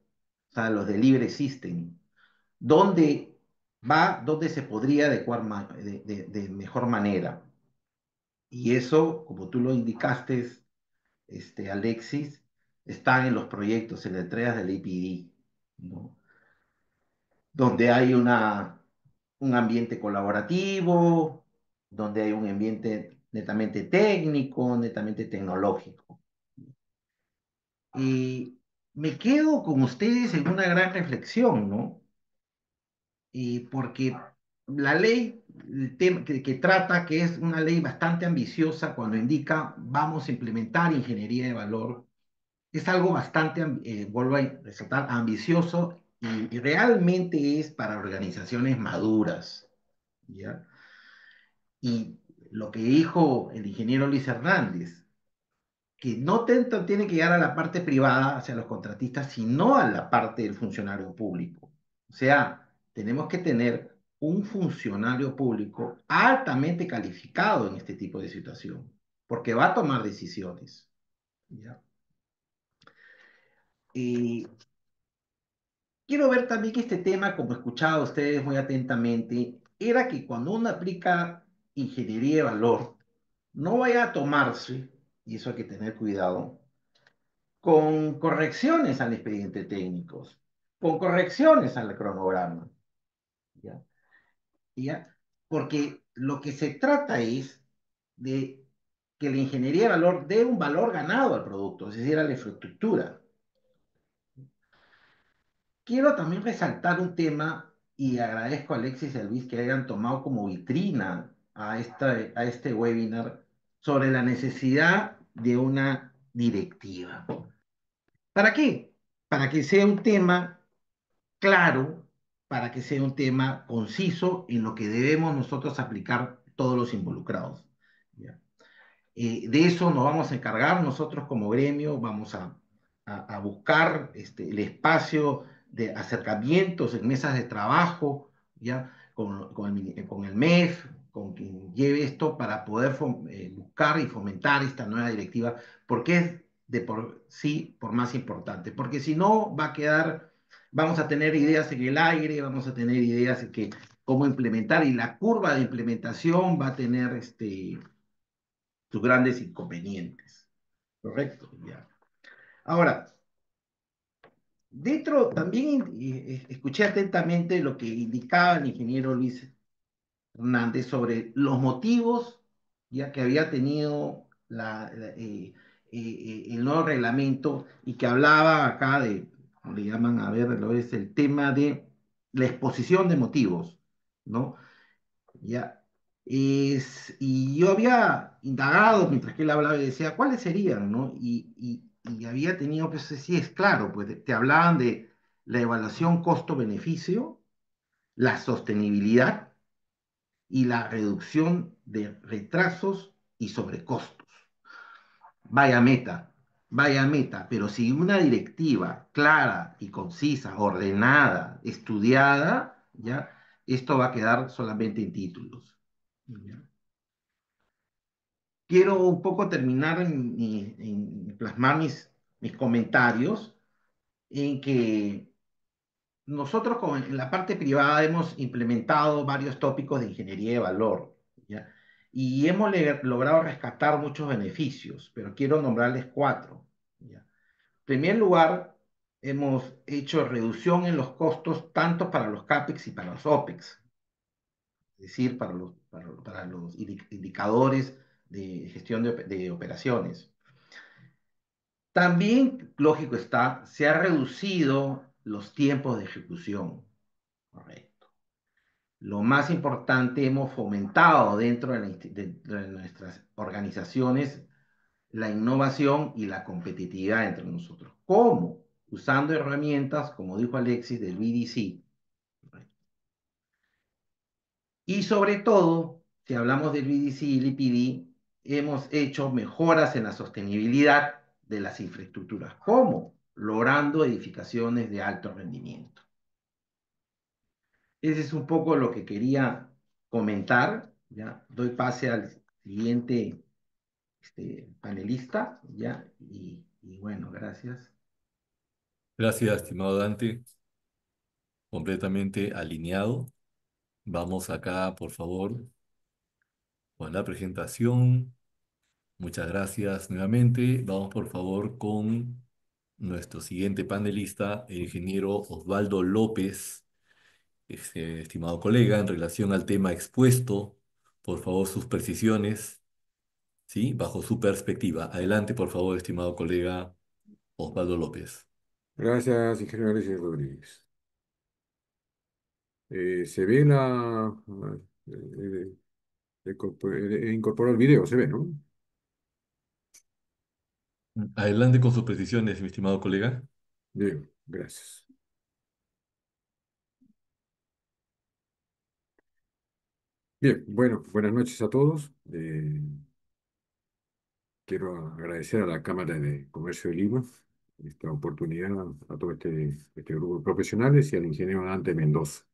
o sea, los delivery system, dónde va, dónde se podría adecuar de mejor manera. Y eso, como tú lo indicaste, Alexis, está en los proyectos, en las entregas del APD, ¿no? Donde hay un ambiente colaborativo, donde hay un ambiente netamente técnico, netamente tecnológico. Y me quedo con ustedes en una gran reflexión, ¿no? Porque la ley el tema que trata, que es una ley bastante ambiciosa cuando indica vamos a implementar ingeniería de valor, es algo bastante, vuelvo a resaltar, ambicioso y realmente es para organizaciones maduras, ¿ya? Y lo que dijo el ingeniero Luis Hernández, que no tanto tiene que llegar a la parte privada, hacia los contratistas, sino a la parte del funcionario público. O sea, tenemos que tener un funcionario público altamente calificado en este tipo de situación, porque va a tomar decisiones, ¿ya? Y quiero ver también que este tema, como he escuchado a ustedes muy atentamente, era que cuando uno aplica ingeniería de valor, no vaya a tomarse, y eso hay que tener cuidado, con correcciones al expediente técnico, con correcciones al cronograma, ¿ya? ¿Ya? Porque lo que se trata es de que la ingeniería de valor dé un valor ganado al producto, es decir, a la infraestructura. Quiero también resaltar un tema y agradezco a Alexis y a Luis que hayan tomado como vitrina a este webinar sobre la necesidad de una directiva. ¿Para qué? Para que sea un tema claro, para que sea un tema conciso en lo que debemos nosotros aplicar todos los involucrados. ¿Ya? De eso nos vamos a encargar nosotros como gremio, vamos a buscar el espacio de acercamientos en mesas de trabajo, ¿ya? Con el MEF, con quien lleve esto para poder buscar y fomentar esta nueva directiva, porque es de por sí por más importante, porque si no va a quedar, vamos a tener ideas en el aire, vamos a tener ideas en que cómo implementar y la curva de implementación va a tener sus grandes inconvenientes. Correcto, ya. Ahora, dentro también escuché atentamente lo que indicaba el ingeniero Luis Hernández sobre los motivos ya que había tenido el nuevo reglamento y que hablaba acá de, como le llaman, a ver, lo es el tema de la exposición de motivos, ¿no? Ya. Y yo había indagado mientras que él hablaba y decía, ¿cuáles serían, no? Y había tenido, pues sí, es claro, pues te hablaban de la evaluación costo-beneficio, la sostenibilidad y la reducción de retrasos y sobrecostos. Vaya meta, vaya meta, pero si una directiva clara y concisa, ordenada, estudiada, ¿ya? Esto va a quedar solamente en títulos. ¿Ya? Quiero un poco terminar en plasmar mis comentarios en que nosotros en la parte privada hemos implementado varios tópicos de ingeniería de valor, ¿ya? Y hemos logrado rescatar muchos beneficios, pero quiero nombrarles cuatro, ¿ya? En primer lugar, hemos hecho reducción en los costos tanto para los CAPEX y para los OPEX, es decir, para los indicadores de gestión de operaciones. También, lógico está, se ha reducido los tiempos de ejecución. Correcto. Lo más importante, hemos fomentado dentro de nuestras organizaciones la innovación y la competitividad entre nosotros. ¿Cómo? Usando herramientas, como dijo Alexis, del BDC. Y sobre todo, si hablamos del BDC y el IPD, hemos hecho mejoras en la sostenibilidad de las infraestructuras. ¿Cómo? Logrando edificaciones de alto rendimiento. Ese es un poco lo que quería comentar. Ya doy pase al siguiente panelista. Ya, y bueno, gracias. Gracias, estimado Dante, completamente alineado. Vamos acá, por favor, con la presentación. Muchas gracias nuevamente. Vamos, por favor, con nuestro siguiente panelista, el ingeniero Osvaldo López, estimado colega, en relación al tema expuesto. Por favor, sus precisiones, ¿sí? Bajo su perspectiva. Adelante, por favor, estimado colega Osvaldo López. Gracias, ingeniero Alexis Rodríguez. Se ve incorporó el video, se ve, ¿no? Adelante con sus precisiones, mi estimado colega. Bien, gracias. Bien, bueno, buenas noches a todos. Quiero agradecer a la Cámara de Comercio de Lima esta oportunidad, a todo este grupo de profesionales y al ingeniero Dante Mendoza.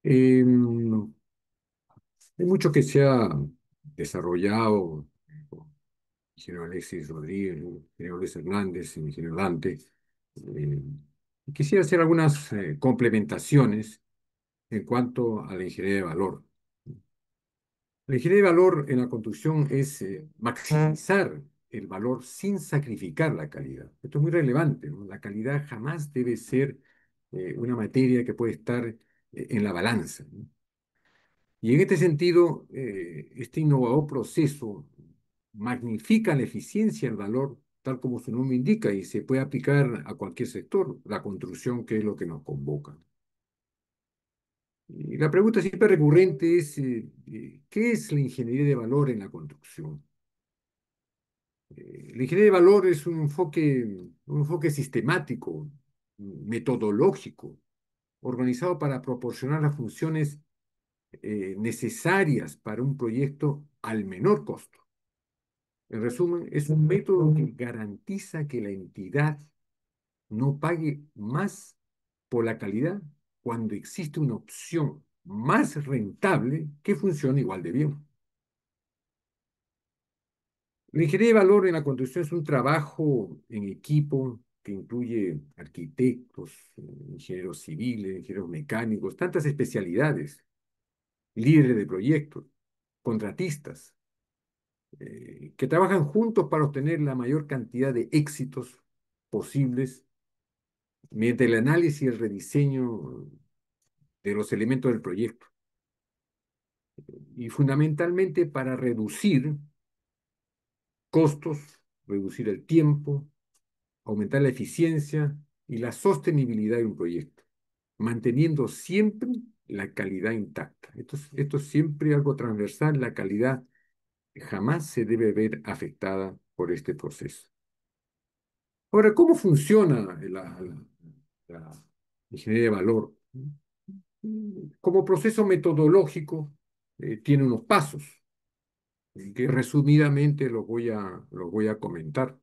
Eh, Hay mucho que se ha desarrollado por ingeniero Alexis Rodríguez, ingeniero Luis Hernández, ingeniero Dante. Eh, Quisiera hacer algunas complementaciones en cuanto a la ingeniería de valor. La ingeniería de valor en la construcción es maximizar el valor sin sacrificar la calidad. Esto es muy relevante, ¿no? La calidad jamás debe ser una materia que puede estar en la balanza, ¿no? Y en este sentido, este innovador proceso magnifica la eficiencia del valor, tal como su nombre indica, y se puede aplicar a cualquier sector, la construcción, que es lo que nos convoca. Y la pregunta siempre recurrente es, ¿qué es la ingeniería de valor en la construcción? La ingeniería de valor es un enfoque sistemático, metodológico, organizado para proporcionar las funciones necesarias para un proyecto al menor costo. En resumen, es un método que garantiza que la entidad no pague más por la calidad cuando existe una opción más rentable que funcione igual de bien. La ingeniería de valor en la construcción es un trabajo en equipo que incluye arquitectos, ingenieros civiles, ingenieros mecánicos, tantas especialidades, líderes de proyectos, contratistas, que trabajan juntos para obtener la mayor cantidad de éxitos posibles mediante el análisis y el rediseño de los elementos del proyecto. Y fundamentalmente para reducir costos, reducir el tiempo, aumentar la eficiencia y la sostenibilidad de un proyecto, manteniendo siempre la calidad intacta. Esto es siempre algo transversal, la calidad jamás se debe ver afectada por este proceso. Ahora, ¿cómo funciona la ingeniería de valor? Como proceso metodológico, tiene unos pasos, que resumidamente los voy a comentar.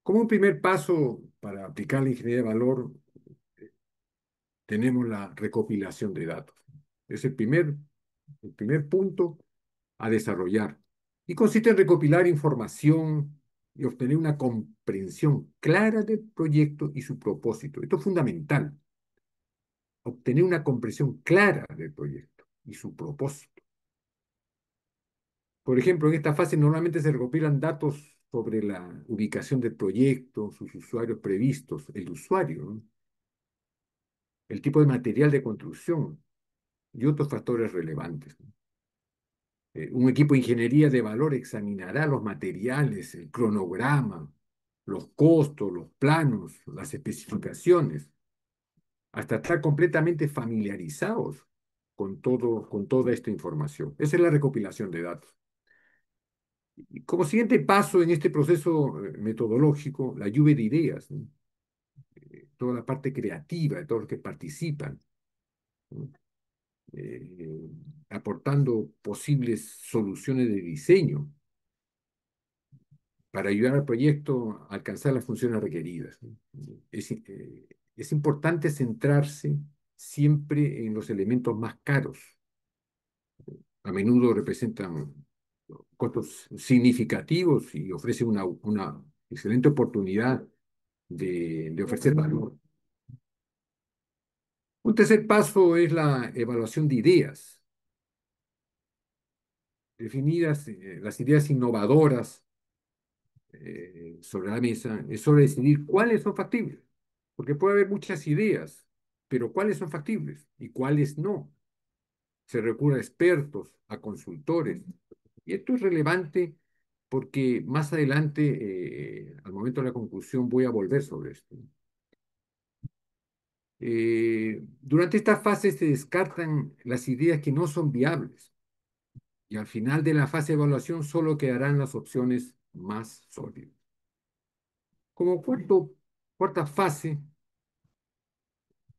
Como un primer paso para aplicar la ingeniería de valor, tenemos la recopilación de datos. Es el primer punto a desarrollar. Y consiste en recopilar información y obtener una comprensión clara del proyecto y su propósito. Esto es fundamental. Obtener una comprensión clara del proyecto y su propósito. Por ejemplo, en esta fase normalmente se recopilan datos sobre la ubicación del proyecto, sus usuarios previstos, el usuario, ¿no? El tipo de material de construcción y otros factores relevantes, ¿no? Un equipo de ingeniería de valor examinará los materiales, el cronograma, los costos, los planos, las especificaciones, hasta estar completamente familiarizados con toda esta información. Esa es la recopilación de datos. Y como siguiente paso en este proceso metodológico, la lluvia de ideas, ¿no? Toda la parte creativa de todos los que participan, ¿no? Eh, aportando posibles soluciones de diseño para ayudar al proyecto a alcanzar las funciones requeridas, ¿no? Es importante centrarse siempre en los elementos más caros. A menudo representan costos significativos y ofrecen una excelente oportunidad de ofrecer valor. Un tercer paso es la evaluación de ideas, definidas las ideas innovadoras sobre la mesa, es sobre decidir cuáles son factibles, porque puede haber muchas ideas, pero cuáles son factibles y cuáles no. Se recurre a expertos, a consultores, y esto es relevante porque más adelante, al momento de la conclusión, voy a volver sobre esto. Durante esta fase se descartan las ideas que no son viables y al final de la fase de evaluación solo quedarán las opciones más sólidas. Como cuarta fase,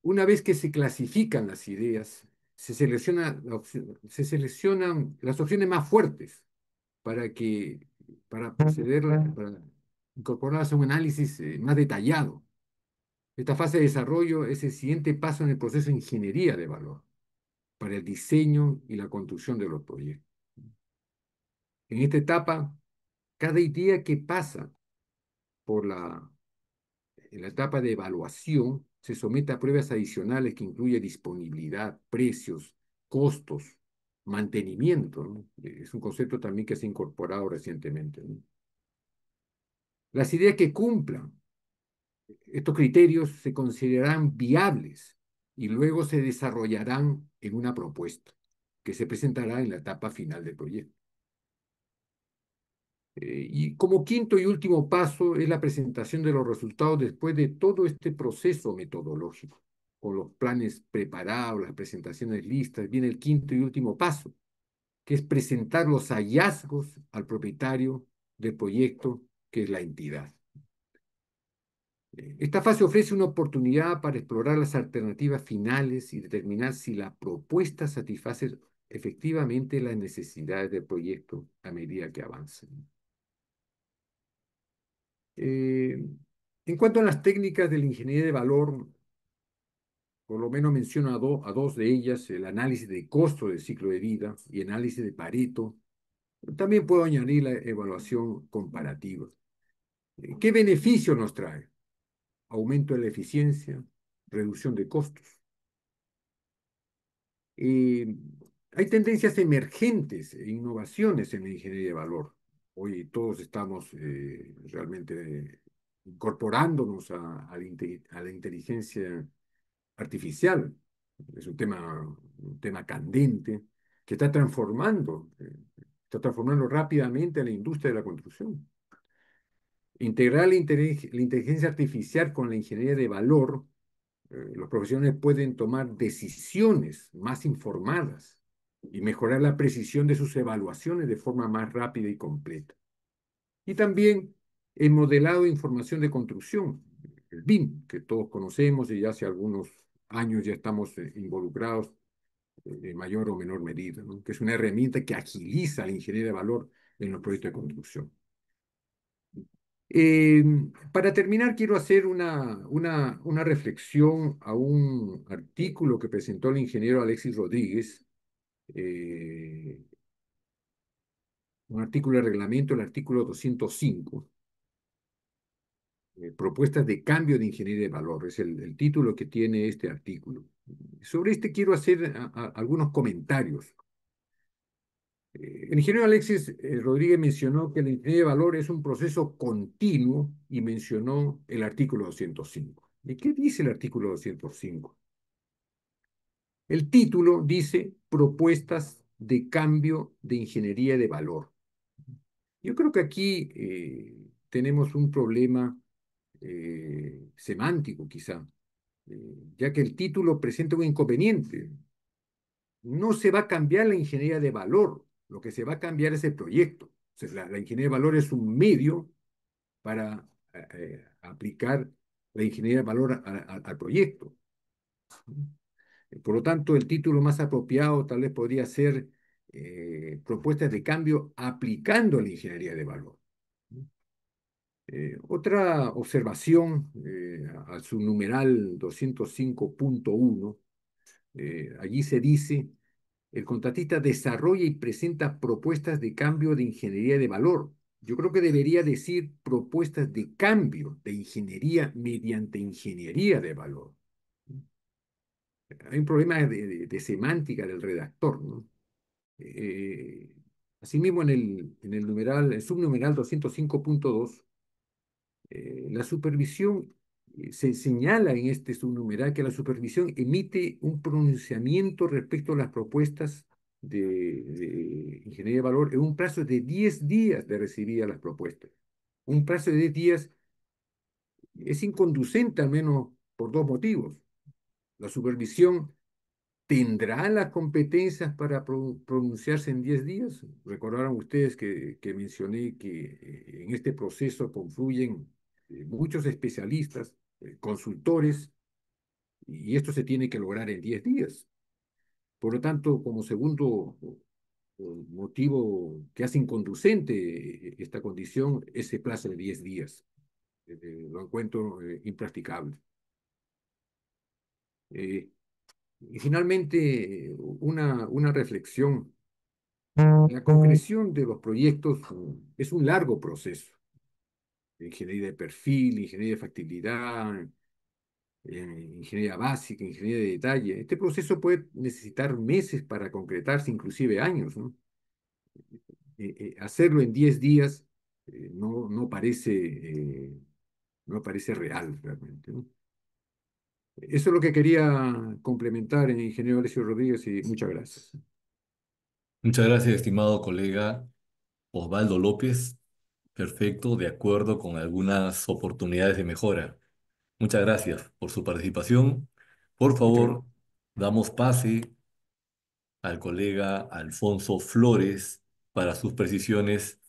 una vez que se clasifican las ideas, se seleccionan las opciones más fuertes para para incorporarlas a un análisis más detallado. Esta fase de desarrollo es el siguiente paso en el proceso de ingeniería de valor para el diseño y la construcción de los proyectos. En esta etapa, cada idea que pasa por en la etapa de evaluación se somete a pruebas adicionales que incluyen disponibilidad, precios, costos, mantenimiento, ¿no? Es un concepto también que se ha incorporado recientemente, ¿no? Las ideas que cumplan estos criterios se considerarán viables y luego se desarrollarán en una propuesta que se presentará en la etapa final del proyecto. Y como quinto y último paso es la presentación de los resultados después de todo este proceso metodológico. Con los planes preparados, las presentaciones listas, viene el quinto y último paso, que es presentar los hallazgos al propietario del proyecto, que es la entidad. Esta fase ofrece una oportunidad para explorar las alternativas finales y determinar si la propuesta satisface efectivamente las necesidades del proyecto a medida que avance. Eh, en cuanto a las técnicas de la ingeniería de valor, por lo menos menciono a dos de ellas, el análisis de costo del ciclo de vida y análisis de Pareto. También puedo añadir la evaluación comparativa. ¿Qué beneficio nos trae? Aumento de la eficiencia, reducción de costos. Eh, Hay tendencias emergentes e innovaciones en la ingeniería de valor. Hoy todos estamos realmente incorporándonos a la inteligencia artificial. Es un tema candente que está transformando rápidamente a la industria de la construcción. Integrar la inteligencia artificial con la ingeniería de valor, los profesionales pueden tomar decisiones más informadas y mejorar la precisión de sus evaluaciones de forma más rápida y completa. Y también el modelado de información de construcción, el BIM, que todos conocemos y ya hace algunos años ya estamos involucrados en mayor o menor medida, ¿no? Que es una herramienta que agiliza la ingeniería de valor en los proyectos de construcción. Eh, para terminar, quiero hacer una reflexión a un artículo que presentó el ingeniero Alexis Rodríguez, eh, un artículo de reglamento, el artículo 205, propuestas de cambio de ingeniería de valor, es el título que tiene este artículo. Sobre este quiero hacer algunos comentarios. El ingeniero Alexis Rodríguez mencionó que la ingeniería de valor es un proceso continuo y mencionó el artículo 205. ¿Y qué dice el artículo 205? El título dice propuestas de cambio de ingeniería de valor. Yo creo que aquí tenemos un problema semántico quizá, ya que el título presenta un inconveniente. No se va a cambiar la ingeniería de valor, lo que se va a cambiar es el proyecto. O sea, la ingeniería de valor es un medio para aplicar la ingeniería de valor al proyecto. Por lo tanto, el título más apropiado tal vez podría ser propuestas de cambio aplicando la ingeniería de valor. Otra observación al subnumeral 205.1, allí se dice, el contratista desarrolla y presenta propuestas de cambio de ingeniería de valor. Yo creo que debería decir propuestas de cambio de ingeniería mediante ingeniería de valor. Hay un problema de semántica del redactor, ¿no? Eh, Asimismo, el subnumeral 205.2, la supervisión, se señala en este subnumeral que la supervisión emite un pronunciamiento respecto a las propuestas de ingeniería de valor en un plazo de 10 días de recibir las propuestas. Un plazo de 10 días es inconducente, al menos por dos motivos. La supervisión tendrá las competencias para pronunciarse en 10 días. Recordaron ustedes que mencioné que en este proceso confluyen muchos especialistas, consultores, y esto se tiene que lograr en 10 días. Por lo tanto, como segundo motivo que hace inconducente esta condición, ese plazo de 10 días. Lo encuentro impracticable. Eh, y finalmente, una reflexión. La concreción de los proyectos es un largo proceso. Ingeniería de perfil, ingeniería de factibilidad, ingeniería básica, ingeniería de detalle. Este proceso puede necesitar meses para concretarse, inclusive años, ¿no? Hacerlo en 10 días no parece real realmente, ¿no? Eso es lo que quería complementar, ingeniero Alessio Rodríguez, y muchas gracias. Muchas gracias, estimado colega Osvaldo López. Perfecto, de acuerdo con algunas oportunidades de mejora. Muchas gracias por su participación. Por Muchas favor, gracias. damos pase al colega Alfonso Flores para sus precisiones,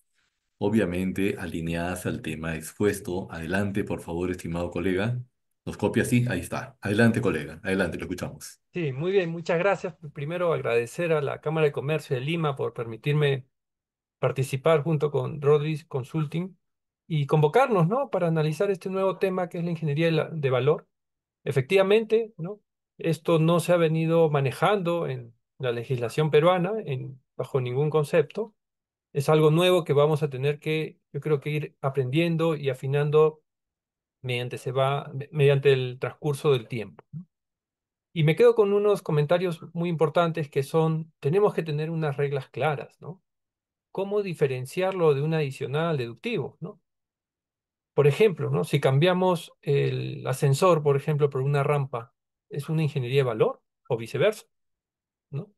obviamente alineadas al tema expuesto. Adelante, por favor, estimado colega. ¿Nos copia? Sí, ahí está. Adelante, colega. Adelante, lo escuchamos. Sí, muy bien, muchas gracias. Primero agradecer a la Cámara de Comercio de Lima por permitirme participar junto con Rodríguez Consulting y convocarnos, ¿no? Para analizar este nuevo tema que es la ingeniería de valor. Efectivamente, ¿no? Esto no se ha venido manejando en la legislación peruana bajo ningún concepto. Es algo nuevo que vamos a tener que, yo creo que ir aprendiendo y afinando mediante el transcurso del tiempo. Y me quedo con unos comentarios muy importantes que son, tenemos que tener unas reglas claras, ¿no? ¿Cómo diferenciarlo de un adicional deductivo, ¿no? Por ejemplo, ¿no? Si cambiamos el ascensor, por ejemplo, por una rampa, ¿es una ingeniería de valor o viceversa, ¿no?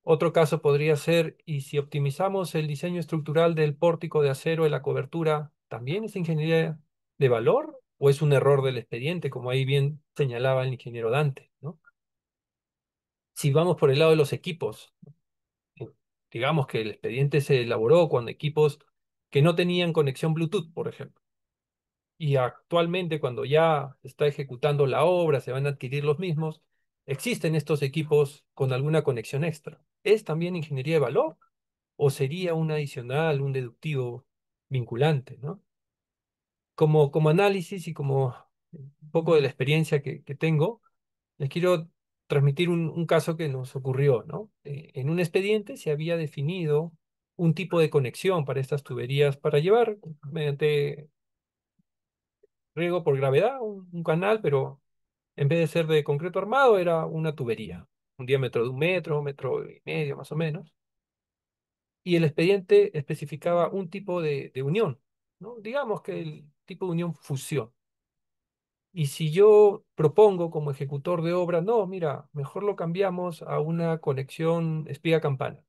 Otro caso podría ser, ¿y si optimizamos el diseño estructural del pórtico de acero de la cobertura, también es ingeniería de valor o es un error del expediente, como ahí bien señalaba el ingeniero Dante, ¿no? Si vamos por el lado de los equipos, eh, digamos que el expediente se elaboró con equipos que no tenían conexión Bluetooth, por ejemplo. Y actualmente, cuando ya se está ejecutando la obra, se van a adquirir los mismos, existen estos equipos con alguna conexión extra. ¿Es también ingeniería de valor o sería un adicional, un deductivo vinculante, ¿no? Como análisis y como un poco de la experiencia que tengo, les quiero transmitir un caso que nos ocurrió, ¿no? En un expediente se había definido un tipo de conexión para estas tuberías para llevar mediante riego por gravedad, un canal, pero en vez de ser de concreto armado, era una tubería, un diámetro de 1 metro, 1,5 metros más o menos. Y el expediente especificaba un tipo de unión, ¿no? Digamos que el tipo de unión fusión. Y si yo propongo como ejecutor de obra, no, mira, mejor lo cambiamos a una conexión espiga-campana,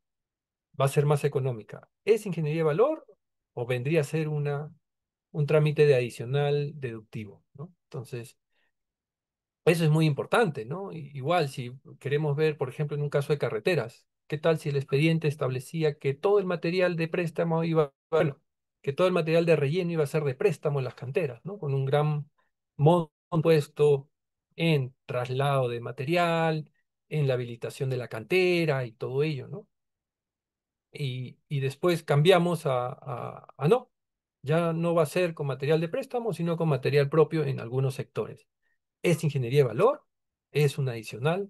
va a ser más económica. ¿Es ingeniería de valor o vendría a ser un trámite de adicional deductivo, ¿no? Entonces, eso es muy importante, ¿no? Igual, si queremos ver, por ejemplo, en un caso de carreteras, ¿Qué tal si el expediente establecía que todo el material de préstamo iba, bueno, que todo el material de relleno iba a ser de préstamo en las canteras, ¿no? Con un gran monto puesto en traslado de material, en la habilitación de la cantera y todo ello, ¿no? Y después cambiamos a no, ya no va a ser con material de préstamo, sino con material propio en algunos sectores. Es ingeniería de valor, es un adicional,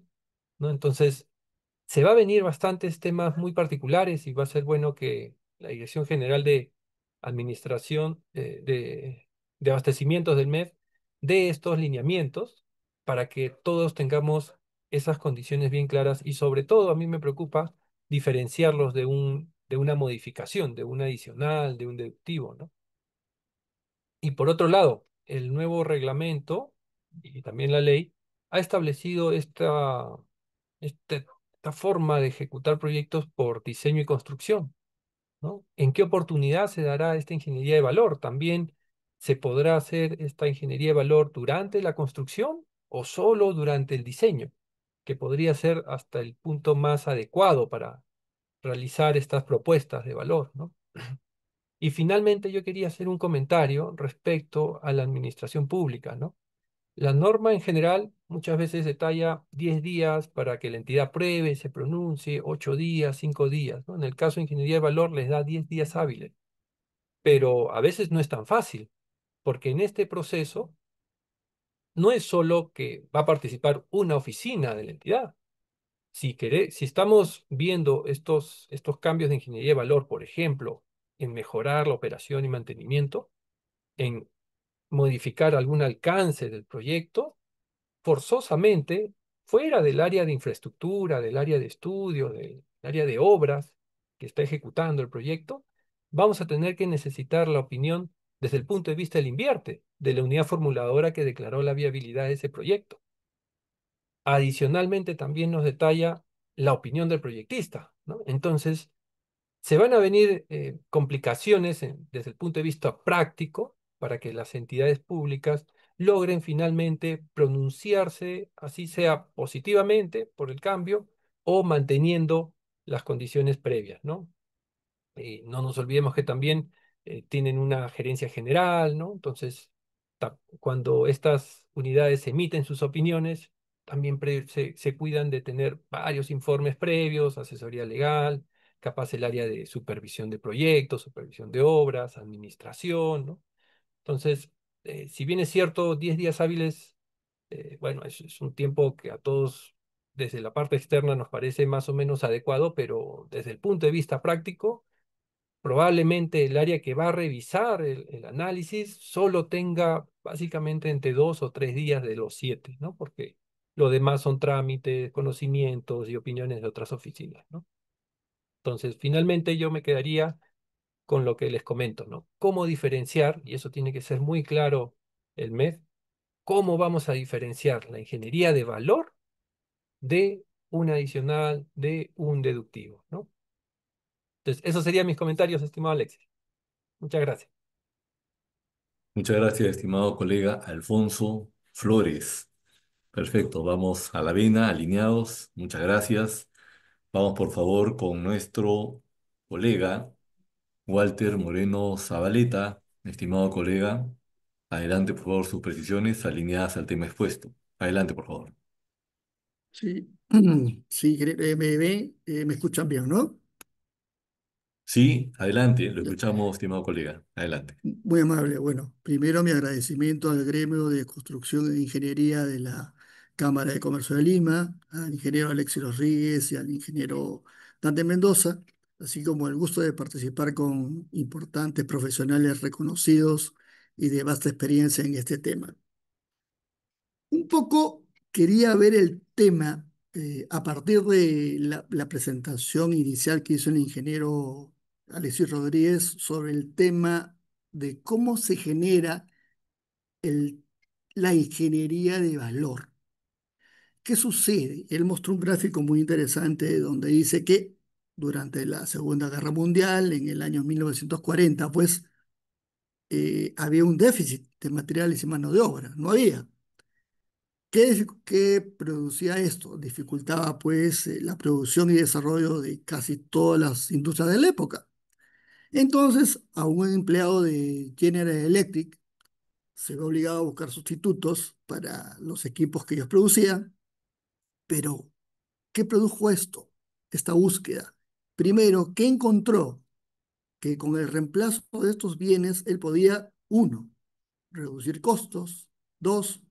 ¿no? Entonces, se va a venir bastantes temas muy particulares y va a ser bueno que la Dirección General de Administración de Abastecimientos del MEF dé estos lineamientos para que todos tengamos esas condiciones bien claras y sobre todo a mí me preocupa diferenciarlos de una modificación, de un adicional, de un deductivo, ¿no? Y por otro lado, el nuevo reglamento y también la ley ha establecido esta forma de ejecutar proyectos por diseño y construcción, ¿no? ¿En qué oportunidad se dará esta ingeniería de valor? ¿También se podrá hacer esta ingeniería de valor durante la construcción o solo durante el diseño? Que podría ser hasta el punto más adecuado para realizar estas propuestas de valor, ¿no? Y finalmente yo quería hacer un comentario respecto a la administración pública, ¿no? La norma en general muchas veces detalla 10 días para que la entidad pruebe, se pronuncie, 8 días, 5 días, ¿no? En el caso de ingeniería de valor les da 10 días hábiles, pero a veces no es tan fácil, porque en este proceso no es solo que va a participar una oficina de la entidad. Si estamos viendo estos cambios de ingeniería de valor, por ejemplo, en mejorar la operación y mantenimiento, en modificar algún alcance del proyecto, forzosamente, fuera del área de infraestructura, del área de estudio, del área de obras que está ejecutando el proyecto, vamos a tener que necesitar la opinión desde el punto de vista del invierte, de la unidad formuladora que declaró la viabilidad de ese proyecto. Adicionalmente, también nos detalla la opinión del proyectista, ¿no? Entonces, se van a venir complicaciones desde el punto de vista práctico para que las entidades públicas logren finalmente pronunciarse, así sea positivamente por el cambio o manteniendo las condiciones previas, ¿no? No nos olvidemos que también tienen una gerencia general, ¿no? Entonces, cuando estas unidades emiten sus opiniones, también se cuidan de tener varios informes previos, asesoría legal, capaz el área de supervisión de proyectos, supervisión de obras, administración, ¿no? Entonces, si bien es cierto, 10 días hábiles, bueno, es un tiempo que a todos desde la parte externa nos parece más o menos adecuado, pero desde el punto de vista práctico, probablemente el área que va a revisar el análisis solo tenga básicamente entre 2 o 3 días de los 7, ¿no? Porque lo demás son trámites, conocimientos y opiniones de otras oficinas, ¿no? Entonces, finalmente yo me quedaría con lo que les comento, ¿no? ¿Cómo diferenciar? Y eso tiene que ser muy claro el MEF. ¿Cómo vamos a diferenciar la ingeniería de valor de un adicional, de un deductivo, ¿no? Entonces, esos serían mis comentarios, estimado Alexis. Muchas gracias. Muchas gracias, estimado colega Alfonso Flores. Perfecto, vamos a la vena, alineados. Muchas gracias. Vamos, por favor, con nuestro colega Walter Moreno Zabaleta. Estimado colega, adelante, por favor, sus precisiones alineadas al tema expuesto. Adelante, por favor. Sí, sí, me ven, me escuchan bien, ¿no? Sí, adelante, lo Ya, escuchamos, estimado colega. Adelante. muy amable. Bueno, primero mi agradecimiento al gremio de construcción e ingeniería de la Cámara de Comercio de Lima, al ingeniero Alexis Rodríguez y al ingeniero Dante Mendoza, así como el gusto de participar con importantes profesionales reconocidos y de vasta experiencia en este tema. Un poco quería ver el tema a partir de la presentación inicial que hizo el ingeniero Alexis Rodríguez sobre el tema de cómo se genera el- la ingeniería de valor. ¿Qué sucede? Él mostró un gráfico muy interesante donde dice que durante la Segunda Guerra Mundial, en el año 1940, pues había un déficit de materiales y mano de obra, no había. ¿Qué producía esto? Dificultaba pues la producción y desarrollo de casi todas las industrias de la época. Entonces, a un empleado de General Electric se ve obligado a buscar sustitutos para los equipos que ellos producían, pero ¿qué produjo esto? Esta búsqueda. Primero, ¿qué encontró? Que con el reemplazo de estos bienes él podía, uno, reducir costos, dos,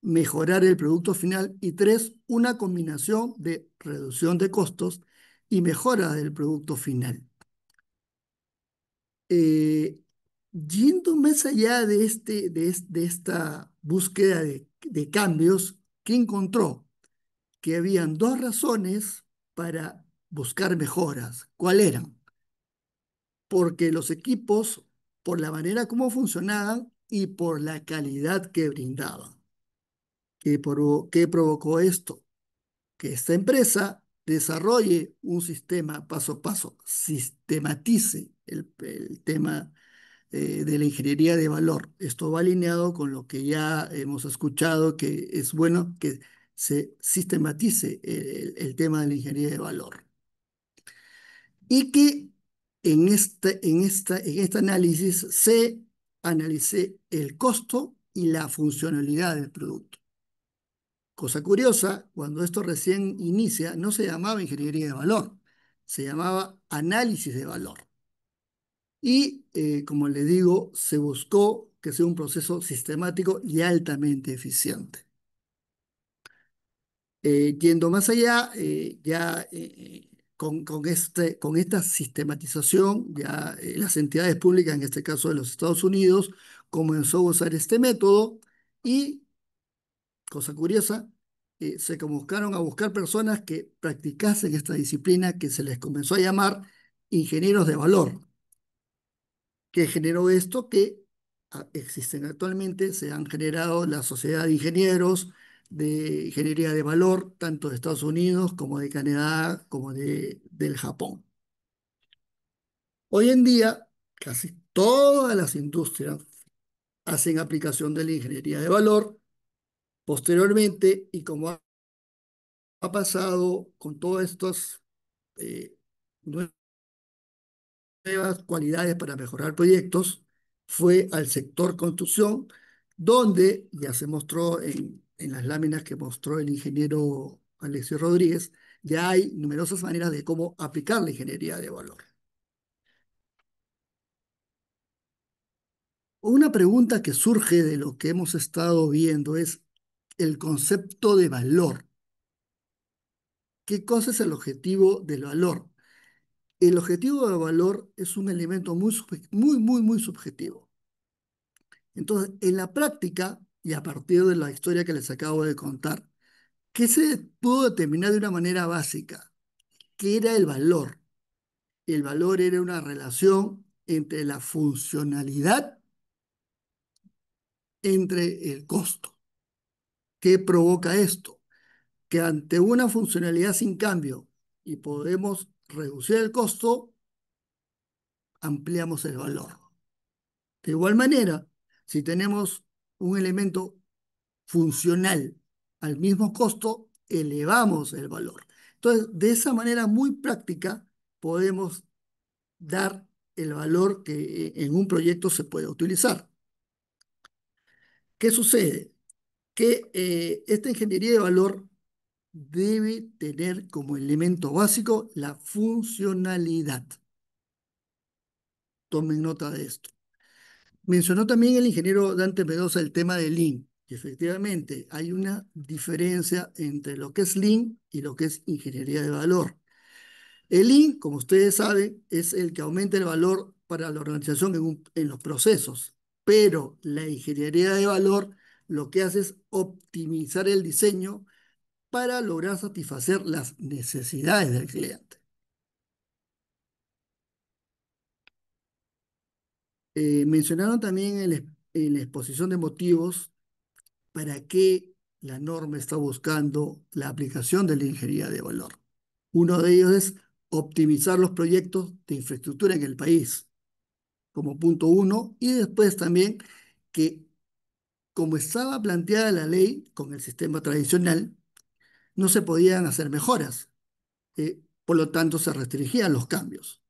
mejorar el producto final y tres, una combinación de reducción de costos y mejora del producto final. Eh, Yendo más allá de esta búsqueda de cambios, ¿qué encontró? Que habían dos razones para buscar mejoras. ¿Cuáles eran? Porque los equipos, por la manera como funcionaban y por la calidad que brindaban. ¿Qué provocó esto? Que esta empresa desarrolle un sistema paso a paso, sistematice el tema de la ingeniería de valor. Esto va alineado con lo que ya hemos escuchado, que es bueno que se sistematice el tema de la ingeniería de valor. Y que en este análisis se analice el costo y la funcionalidad del producto. Cosa curiosa, cuando esto recién inicia, no se llamaba ingeniería de valor, se llamaba análisis de valor. Y, como le digo, se buscó que sea un proceso sistemático y altamente eficiente. Yendo más allá, con esta sistematización, ya las entidades públicas, en este caso de los Estados Unidos, comenzó a usar este método y, cosa curiosa, se comenzaron a buscar personas que practicasen esta disciplina que se les comenzó a llamar ingenieros de valor. ¿Qué generó esto? Que existen actualmente, se han generado la Sociedad de Ingenieros de Ingeniería de Valor, tanto de Estados Unidos como de Canadá, como del Japón. Hoy en día, casi todas las industrias hacen aplicación de la ingeniería de valor. Posteriormente, y como ha pasado con todas estas eh, nuevas cualidades para mejorar proyectos, fue al sector construcción, donde ya se mostró en las láminas que mostró el ingeniero Alexis Rodríguez, ya hay numerosas maneras de cómo aplicar la ingeniería de valor. Una pregunta que surge de lo que hemos estado viendo es el concepto de valor. ¿Qué cosa es el objetivo del valor? El objetivo del valor es un elemento muy subjetivo. Entonces, en la práctica, y a partir de la historia que les acabo de contar, ¿qué se pudo determinar de una manera básica? ¿Qué era el valor? El valor era una relación entre la funcionalidad, entre el costo. ¿Qué provoca esto? Que ante una funcionalidad sin cambio y podemos reducir el costo, ampliamos el valor. De igual manera, si tenemos un elemento funcional al mismo costo, elevamos el valor. Entonces, de esa manera muy práctica, podemos dar el valor que en un proyecto se puede utilizar. ¿Qué sucede? Que esta ingeniería de valor debe tener como elemento básico la funcionalidad. Tomen nota de esto. Mencionó también el ingeniero Dante Medosa el tema del Lean. Y efectivamente, hay una diferencia entre lo que es Lean y lo que es ingeniería de valor. El Lean, como ustedes saben, es el que aumenta el valor para la organización en los procesos, pero la ingeniería de valor lo que hace es optimizar el diseño para lograr satisfacer las necesidades del cliente. Mencionaron también en la exposición de motivos para qué la norma está buscando la aplicación de la ingeniería de valor. Uno de ellos es optimizar los proyectos de infraestructura en el país, como punto uno, y después también que como estaba planteada la ley con el sistema tradicional, no se podían hacer mejoras. Por lo tanto, se restringían los cambios.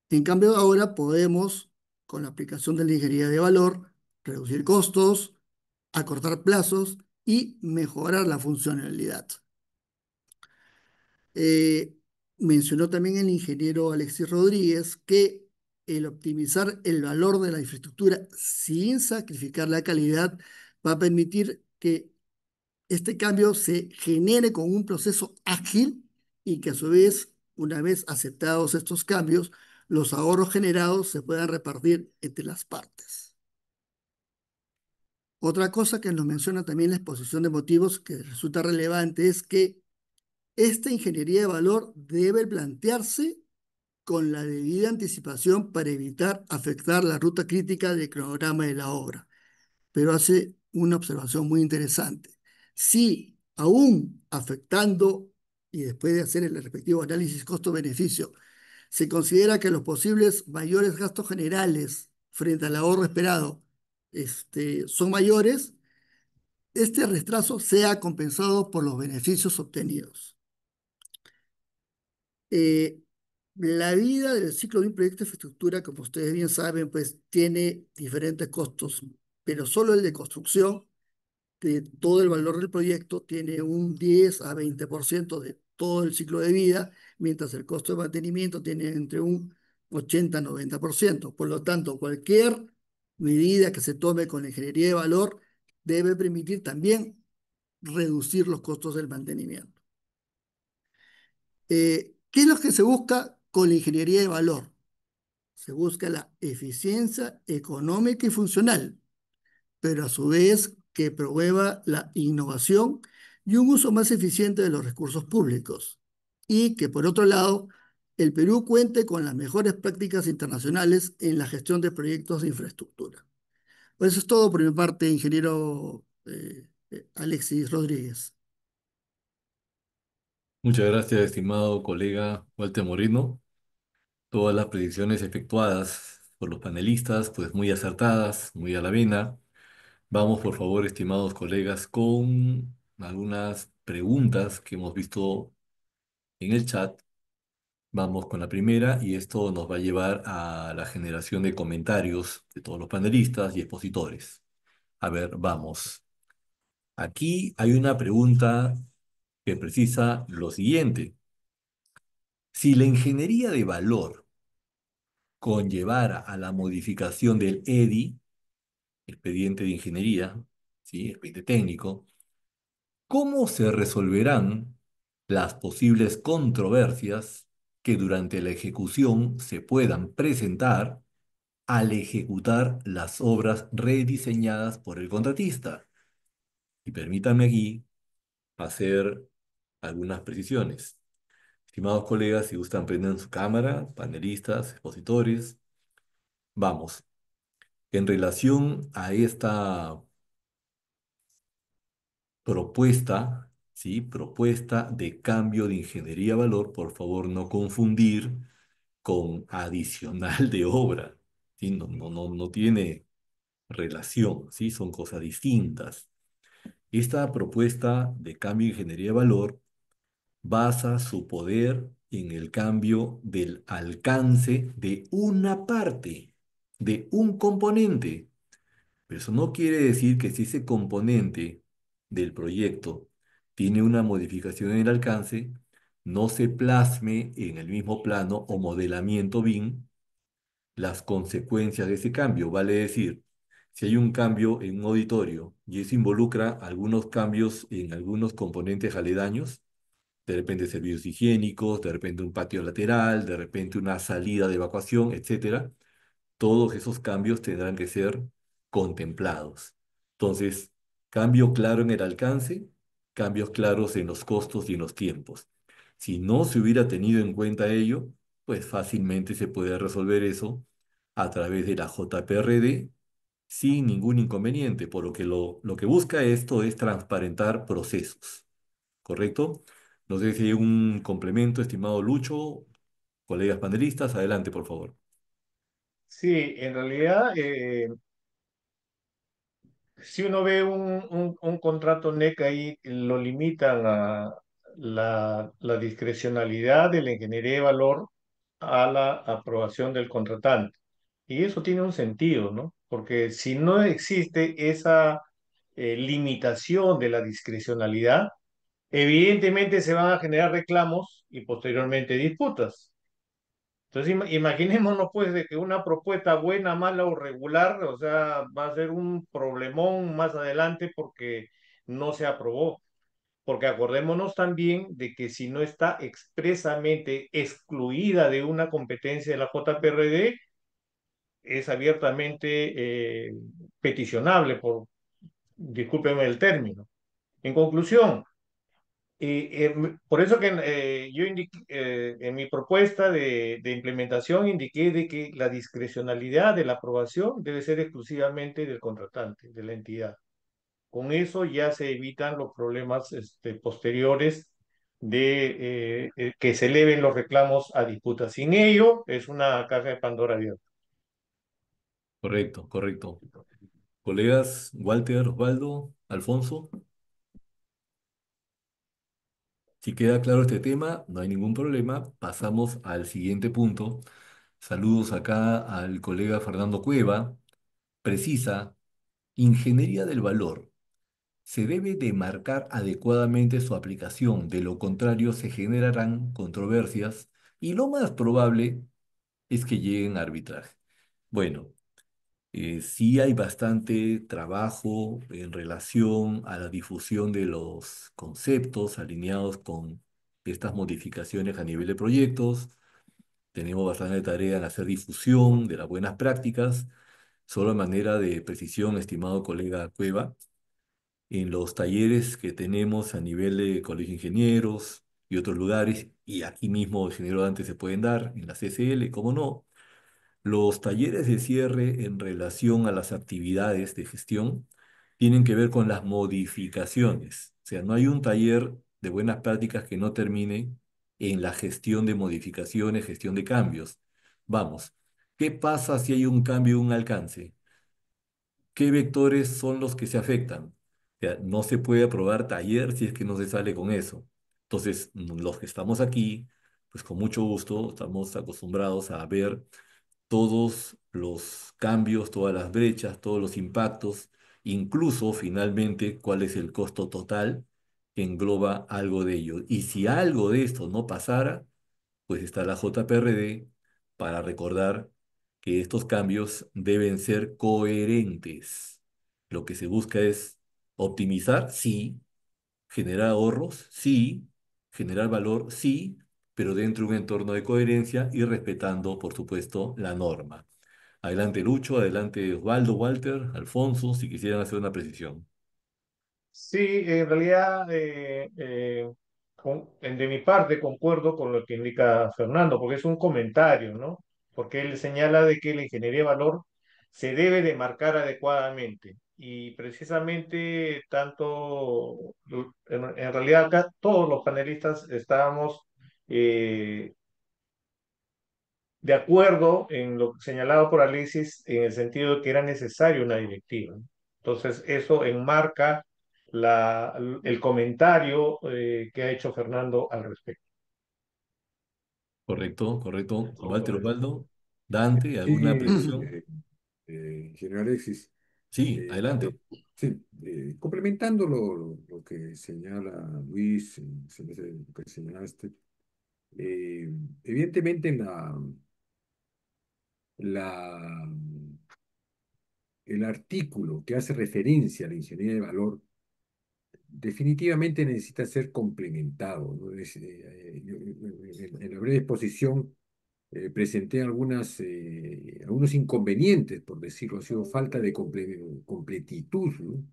En cambio, ahora podemos, con la aplicación de la ingeniería de valor, reducir costos, acortar plazos y mejorar la funcionalidad. Eh, Mencionó también el ingeniero Alexis Rodríguez que el optimizar el valor de la infraestructura sin sacrificar la calidad va a permitir que este cambio se genere con un proceso ágil y que a su vez, una vez aceptados estos cambios, los ahorros generados se puedan repartir entre las partes. Otra cosa que nos menciona también la exposición de motivos que resulta relevante es que esta ingeniería de valor debe plantearse con la debida anticipación para evitar afectar la ruta crítica del cronograma de la obra. Pero hace una observación muy interesante. Si aún afectando y después de hacer el respectivo análisis costo-beneficio, se considera que los posibles mayores gastos generales frente al ahorro esperado son mayores, este retraso sea compensado por los beneficios obtenidos. Eh, la vida del ciclo de un proyecto de infraestructura, como ustedes bien saben, pues tiene diferentes costos, pero solo el de construcción de todo el valor del proyecto tiene un 10 a 20% de todo el ciclo de vida, mientras el costo de mantenimiento tiene entre un 80 a 90%. Por lo tanto, cualquier medida que se tome con la ingeniería de valor debe permitir también reducir los costos del mantenimiento. ¿Qué es lo que se busca con la ingeniería de valor? Se busca la eficiencia económica y funcional, pero a su vez que promueva la innovación y un uso más eficiente de los recursos públicos. Y que por otro lado, el Perú cuente con las mejores prácticas internacionales en la gestión de proyectos de infraestructura. Pues eso es todo por mi parte, ingeniero Alexis Rodríguez. Muchas gracias, estimado colega Walter Moreno. Todas las predicciones efectuadas por los panelistas, pues muy acertadas, muy a la vena. Vamos, por favor, estimados colegas, con algunas preguntas que hemos visto en el chat. Vamos con la primera y esto nos va a llevar a la generación de comentarios de todos los panelistas y expositores. A ver, vamos. Aquí hay una pregunta que precisa lo siguiente. Si la ingeniería de valor conllevara a la modificación del EDI, expediente de ingeniería, ¿sí? Expediente técnico, ¿cómo se resolverán las posibles controversias que durante la ejecución se puedan presentar al ejecutar las obras rediseñadas por el contratista? Y permítanme aquí hacer algunas precisiones. Estimados colegas, si gustan, prendan su cámara, panelistas, expositores. Vamos, en relación a esta propuesta, ¿sí? Propuesta de cambio de ingeniería valor, por favor, no confundir con adicional de obra, ¿sí? No tiene relación, ¿sí? Son cosas distintas. Esta propuesta de cambio de ingeniería de valor basa su poder en el cambio del alcance de una parte, de un componente. Pero eso no quiere decir que si ese componente del proyecto tiene una modificación en el alcance, no se plasme en el mismo plano o modelamiento BIM las consecuencias de ese cambio. Vale decir, si hay un cambio en un auditorio y eso involucra algunos cambios en algunos componentes aledaños, de repente servicios higiénicos, de repente un patio lateral, de repente una salida de evacuación, etcétera, todos esos cambios tendrán que ser contemplados. Entonces, cambio claro en el alcance, cambios claros en los costos y en los tiempos. Si no se hubiera tenido en cuenta ello, pues fácilmente se puede resolver eso a través de la JPRD sin ningún inconveniente, por lo que lo que busca esto es transparentar procesos, ¿correcto? No sé si hay un complemento, estimado Lucho, colegas panelistas, adelante, por favor. Sí, en realidad si uno ve un contrato NEC ahí, lo limitan a la discrecionalidad de la ingeniería de valor a la aprobación del contratante. Y eso tiene un sentido, ¿no? Porque si no existe esa limitación de la discrecionalidad, evidentemente se van a generar reclamos y posteriormente disputas. Entonces, imaginémonos pues de que una propuesta buena, mala o regular, o sea, va a ser un problemón más adelante porque no se aprobó. Porque acordémonos también de que si no está expresamente excluida de una competencia de la JPRD, es abiertamente peticionable discúlpeme el término. En conclusión, por eso que yo en mi propuesta de implementación indiqué de que la discrecionalidad de la aprobación debe ser exclusivamente del contratante, de la entidad. Con eso ya se evitan los problemas posteriores de que se eleven los reclamos a disputa. Sin ello, es una caja de Pandora abierta. Correcto, correcto. Colegas Walter, Osvaldo, Alfonso, si queda claro este tema, no hay ningún problema. Pasamos al siguiente punto. Saludos acá al colega Fernando Cueva. Precisa, ingeniería del valor. Se debe demarcar adecuadamente su aplicación, de lo contrario se generarán controversias y lo más probable es que lleguen a arbitraje. Bueno, sí hay bastante trabajo en relación a la difusión de los conceptos alineados con estas modificaciones a nivel de proyectos. Tenemos bastante tarea en hacer difusión de las buenas prácticas. Solo de manera de precisión, estimado colega Cueva, en los talleres que tenemos a nivel de Colegio de Ingenieros y otros lugares, y aquí mismo Ingeniero antes se pueden dar, en la CCL, cómo no, los talleres de cierre en relación a las actividades de gestión tienen que ver con las modificaciones. O sea, no hay un taller de buenas prácticas que no termine en la gestión de modificaciones, gestión de cambios. Vamos, ¿qué pasa si hay un cambio, un alcance? ¿Qué vectores son los que se afectan? O sea, no se puede aprobar taller si es que no se sale con eso. Entonces, los que estamos aquí, pues con mucho gusto, estamos acostumbrados a ver todos los cambios, todas las brechas, todos los impactos, incluso finalmente cuál es el costo total que engloba algo de ello. Y si algo de esto no pasara, pues está la JPRD para recordar que estos cambios deben ser coherentes. Lo que se busca es optimizar, sí, generar ahorros, sí, generar valor, sí, pero dentro de un entorno de coherencia y respetando, por supuesto, la norma. Adelante Lucho, adelante Osvaldo, Walter, Alfonso, si quisieran hacer una precisión. Sí, en realidad, de mi parte concuerdo con lo que indica Fernando, porque es un comentario, ¿no? Porque él señala de que la ingeniería de valor se debe de marcar adecuadamente. Y precisamente en realidad acá todos los panelistas estábamos eh, de acuerdo en lo señalado por Alexis en el sentido de que era necesaria una directiva. Entonces, eso enmarca el comentario que ha hecho Fernando al respecto. Correcto, correcto. Walter, Osvaldo, Dante, Sí, ¿alguna precisión? ingeniero Alexis. Sí, Eh, adelante. sí, complementando lo que señala Luis, lo que señalaste, eh, evidentemente la, el artículo que hace referencia a la ingeniería de valor definitivamente necesita ser complementado, ¿no? En la breve exposición presenté algunos inconvenientes, por decirlo así, o falta de completitud, ¿no?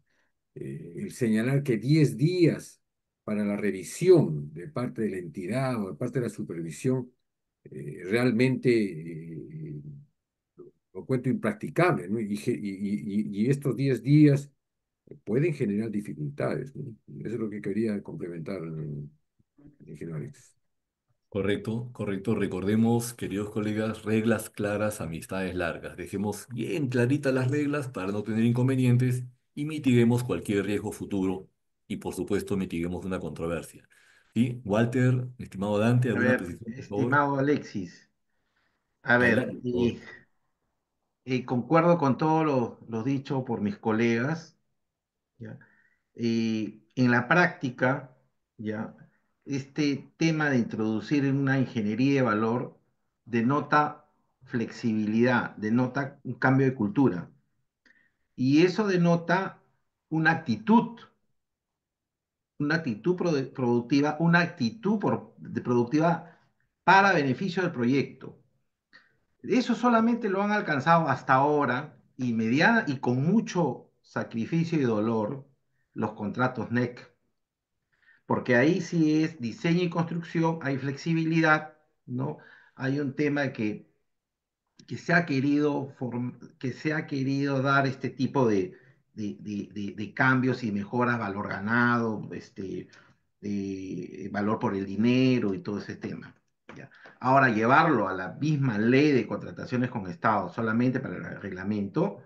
El señalar que 10 días para la revisión de parte de la entidad o de parte de la supervisión, realmente lo encuentro impracticable, ¿no? Y estos 10 días pueden generar dificultades, ¿no? Eso es lo que quería complementar, ingeniero Alex. Correcto, correcto. Recordemos, queridos colegas, reglas claras, amistades largas. Dejemos bien claritas las reglas para no tener inconvenientes y mitiguemos cualquier riesgo futuro y por supuesto mitiguemos una controversia. ¿Sí? Walter, mi estimado Dante, A ¿alguna ver, precisión, por favor? estimado Alexis, a ver, Adelante, por favor. concuerdo con todo lo dicho por mis colegas, ¿ya? En la práctica, ¿ya? Este tema de introducir en una ingeniería de valor denota flexibilidad, denota un cambio de cultura. Y eso denota una actitud, productiva, una actitud productiva para beneficio del proyecto. Eso solamente lo han alcanzado hasta ahora y con mucho sacrificio y dolor los contratos NEC, porque ahí sí es diseño y construcción, hay flexibilidad, ¿no? Hay un tema que se ha querido dar este tipo de cambios y mejoras, valor ganado, valor por el dinero y todo ese tema. ¿Ya? Ahora, llevarlo a la misma ley de contrataciones con Estado solamente para el reglamento,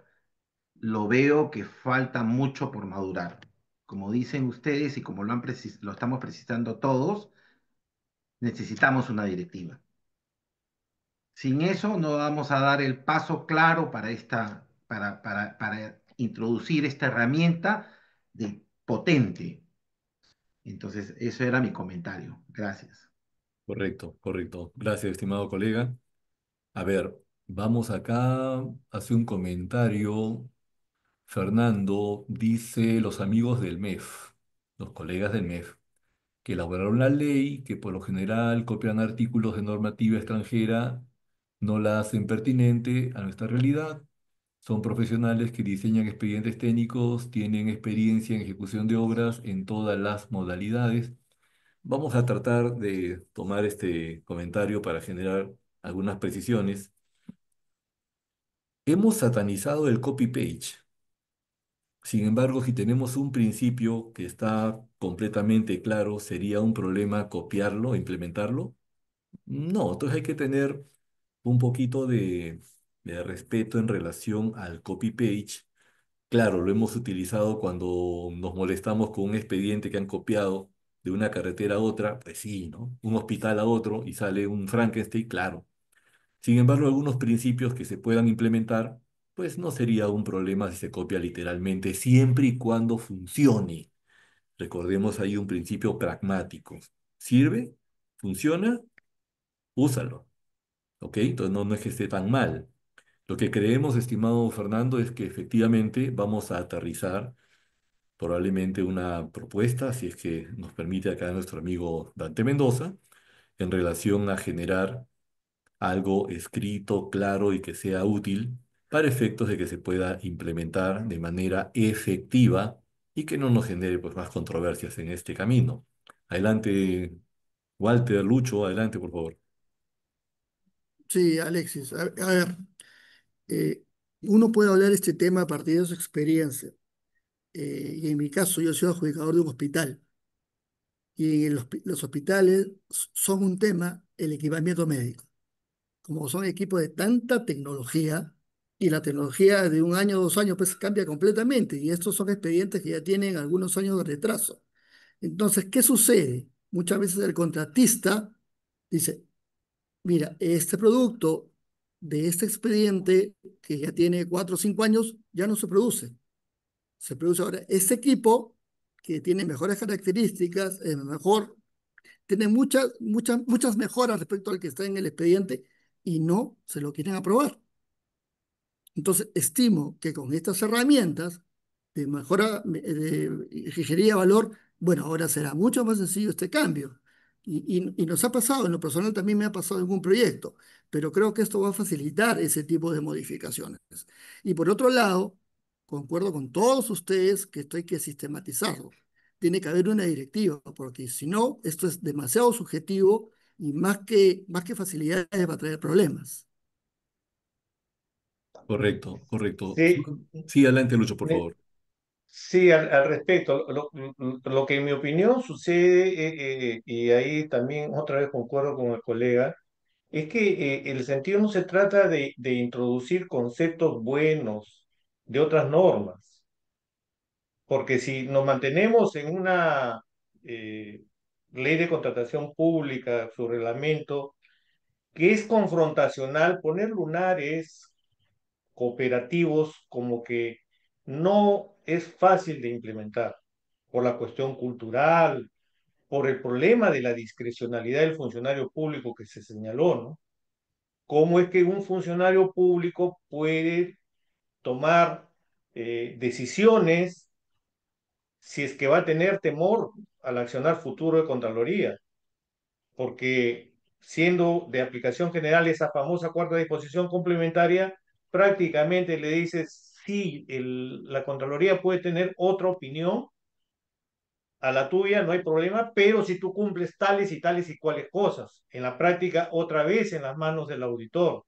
lo veo que falta mucho por madurar. Como dicen ustedes y como lo estamos precisando todos, necesitamos una directiva. Sin eso no vamos a dar el paso claro para introducir esta herramienta potente. Entonces, eso era mi comentario. Gracias. Correcto, correcto. Gracias, estimado colega. A ver, vamos acá. Hace un comentario. Fernando dice los amigos del MEF, los colegas del MEF, que elaboraron la ley, que por lo general copian artículos de normativa extranjera, no la hacen pertinente a nuestra realidad. Son profesionales que diseñan expedientes técnicos, tienen experiencia en ejecución de obras en todas las modalidades. Vamos a tratar de tomar este comentario para generar algunas precisiones. Hemos satanizado el copy-page. Sin embargo, si tenemos un principio que está completamente claro, ¿sería un problema copiarlo, implementarlo? No, entonces hay que tener un poquito de respeto en relación al copy-page. Claro, lo hemos utilizado cuando nos molestamos con un expediente que han copiado de una carretera a otra, pues sí, ¿no? Un hospital a otro y sale un Frankenstein, claro. Sin embargo, algunos principios que se puedan implementar, pues no sería un problema si se copia literalmente, siempre y cuando funcione. Recordemos ahí un principio pragmático. ¿Sirve? ¿Funciona? Úsalo. ¿Ok? Entonces no es que esté tan mal. Lo que creemos, estimado Fernando, es que efectivamente vamos a aterrizar probablemente una propuesta, si es que nos permite acá nuestro amigo Dante Mendoza, en relación a generar algo escrito, claro y que sea útil para efectos de que se pueda implementar de manera efectiva y que no nos genere pues, más controversias en este camino. Adelante, Walter, Lucho, adelante, por favor. Sí, Alexis, a ver, eh, uno puede hablar de este tema a partir de su experiencia. Y en mi caso, yo soy adjudicador de un hospital. Y en los hospitales son un tema el equipamiento médico. Como son equipos de tanta tecnología, y la tecnología de un año o 2 años pues cambia completamente. Y estos son expedientes que ya tienen algunos años de retraso. Entonces, ¿qué sucede? Muchas veces el contratista dice, mira, este producto de este expediente que ya tiene 4 o 5 años ya no se produce. Se produce ahora este equipo que tiene mejores características, tiene muchas mejoras respecto al que está en el expediente y no se lo quieren aprobar. Entonces, estimo que con estas herramientas de mejora de ingeniería de valor, bueno, ahora será mucho más sencillo este cambio. Y nos ha pasado, en lo personal también me ha pasado en un proyecto, pero creo que esto va a facilitar ese tipo de modificaciones. Y por otro lado, concuerdo con todos ustedes que esto hay que sistematizarlo. Tiene que haber una directiva, porque si no, esto es demasiado subjetivo y más que facilidades va a traer problemas. Correcto, correcto. Sí, Sí, adelante, Lucho, por me- favor. sí, al respecto, lo que en mi opinión sucede, y ahí también otra vez concuerdo con el colega, es que el sentido no se trata de introducir conceptos buenos de otras normas. Porque si nos mantenemos en una ley de contratación pública, su reglamento, que es confrontacional, poner lunares cooperativos como que no es fácil de implementar por la cuestión cultural, por el problema de la discrecionalidad del funcionario público que se señaló, ¿no? ¿Cómo es que un funcionario público puede tomar decisiones si es que va a tener temor al accionar futuro de Contraloría? Porque siendo de aplicación general esa famosa cuarta disposición complementaria, prácticamente le dices, sí, la Contraloría puede tener otra opinión a la tuya, no hay problema, pero si tú cumples tales y tales y cuales cosas, en la práctica otra vez en las manos del auditor.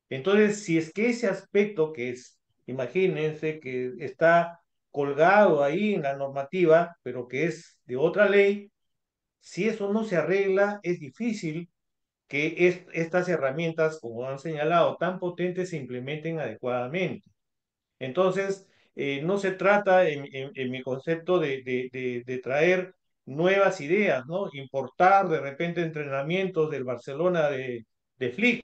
Entonces, si es que ese aspecto que es, imagínense que está colgado ahí en la normativa, pero que es de otra ley, si eso no se arregla, es difícil que estas herramientas, como han señalado, tan potentes se implementen adecuadamente. Entonces, no se trata, en mi concepto, de traer nuevas ideas, ¿no? Importar de repente entrenamientos del Barcelona de Flick,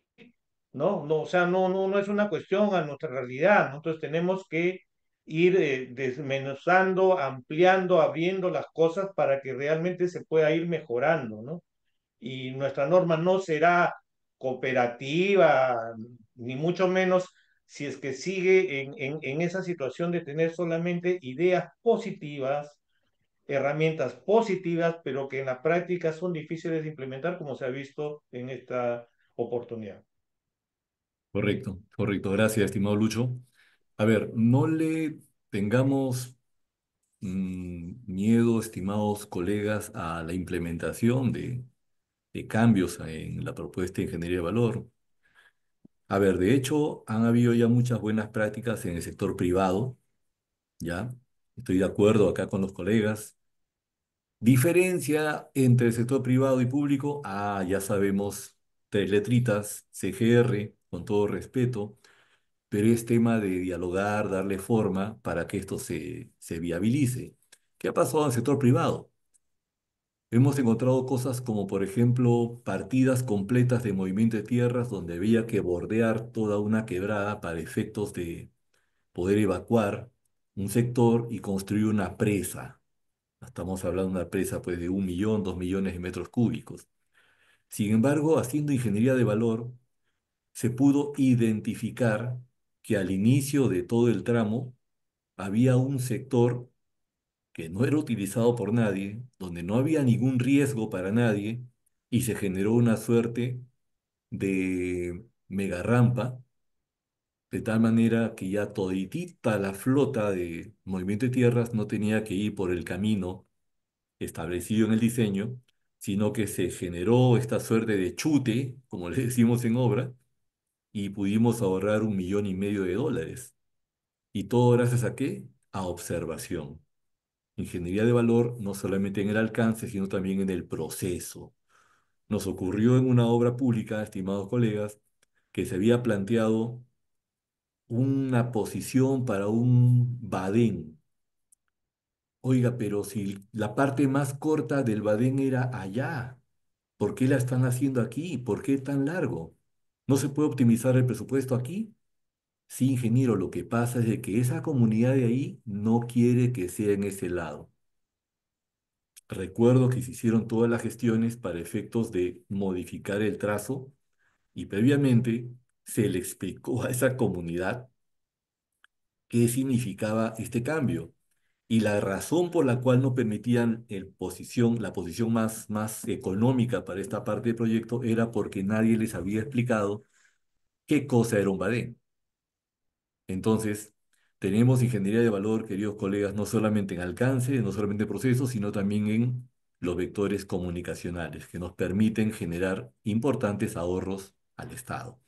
¿no? No, o sea, no es una cuestión a nuestra realidad. Nosotros tenemos que ir desmenuzando, ampliando, abriendo las cosas para que realmente se pueda ir mejorando, ¿no? Y nuestra norma no será cooperativa, ni mucho menos si es que sigue en esa situación de tener solamente ideas positivas, herramientas positivas, pero que en la práctica son difíciles de implementar, como se ha visto en esta oportunidad. Correcto, correcto. Gracias, estimado Lucho. A ver, no le tengamos miedo, estimados colegas, a la implementación de cambios en la propuesta de ingeniería de valor. A ver, de hecho, han habido ya muchas buenas prácticas en el sector privado, ¿ya? Estoy de acuerdo acá con los colegas. Diferencia entre el sector privado y público, ya sabemos, tres letritas, CGR, con todo respeto, pero es tema de dialogar, darle forma para que esto se viabilice. ¿Qué ha pasado en el sector privado? Hemos encontrado cosas como, por ejemplo, partidas completas de movimiento de tierras donde había que bordear toda una quebrada para efectos de poder evacuar un sector y construir una presa. Estamos hablando de una presa pues, de 1 millón, 2 millones de metros cúbicos. Sin embargo, haciendo ingeniería de valor, se pudo identificar que al inicio de todo el tramo había un sector que no era utilizado por nadie, donde no había ningún riesgo para nadie, y se generó una suerte de mega rampa, de tal manera que ya toditita la flota de movimiento de tierras no tenía que ir por el camino establecido en el diseño, sino que se generó esta suerte de chute, como le decimos en obra, y pudimos ahorrar 1,5 millones de dólares. ¿Y todo gracias a qué? A observación. Ingeniería de valor no solamente en el alcance, sino también en el proceso. Nos ocurrió en una obra pública, estimados colegas, que se había planteado una posición para un badén. Oiga, pero si la parte más corta del badén era allá, ¿por qué la están haciendo aquí? ¿Por qué tan largo? ¿No se puede optimizar el presupuesto aquí? Sí, ingeniero, lo que pasa es de que esa comunidad de ahí no quiere que sea en ese lado. Recuerdo que se hicieron todas las gestiones para efectos de modificar el trazo y previamente se le explicó a esa comunidad qué significaba este cambio. Y la razón por la cual no permitían la posición más económica para esta parte del proyecto era porque nadie les había explicado qué cosa era un badén. Entonces, tenemos ingeniería de valor, queridos colegas, no solamente en alcance, no solamente en procesos, sino también en los vectores comunicacionales que nos permiten generar importantes ahorros al Estado.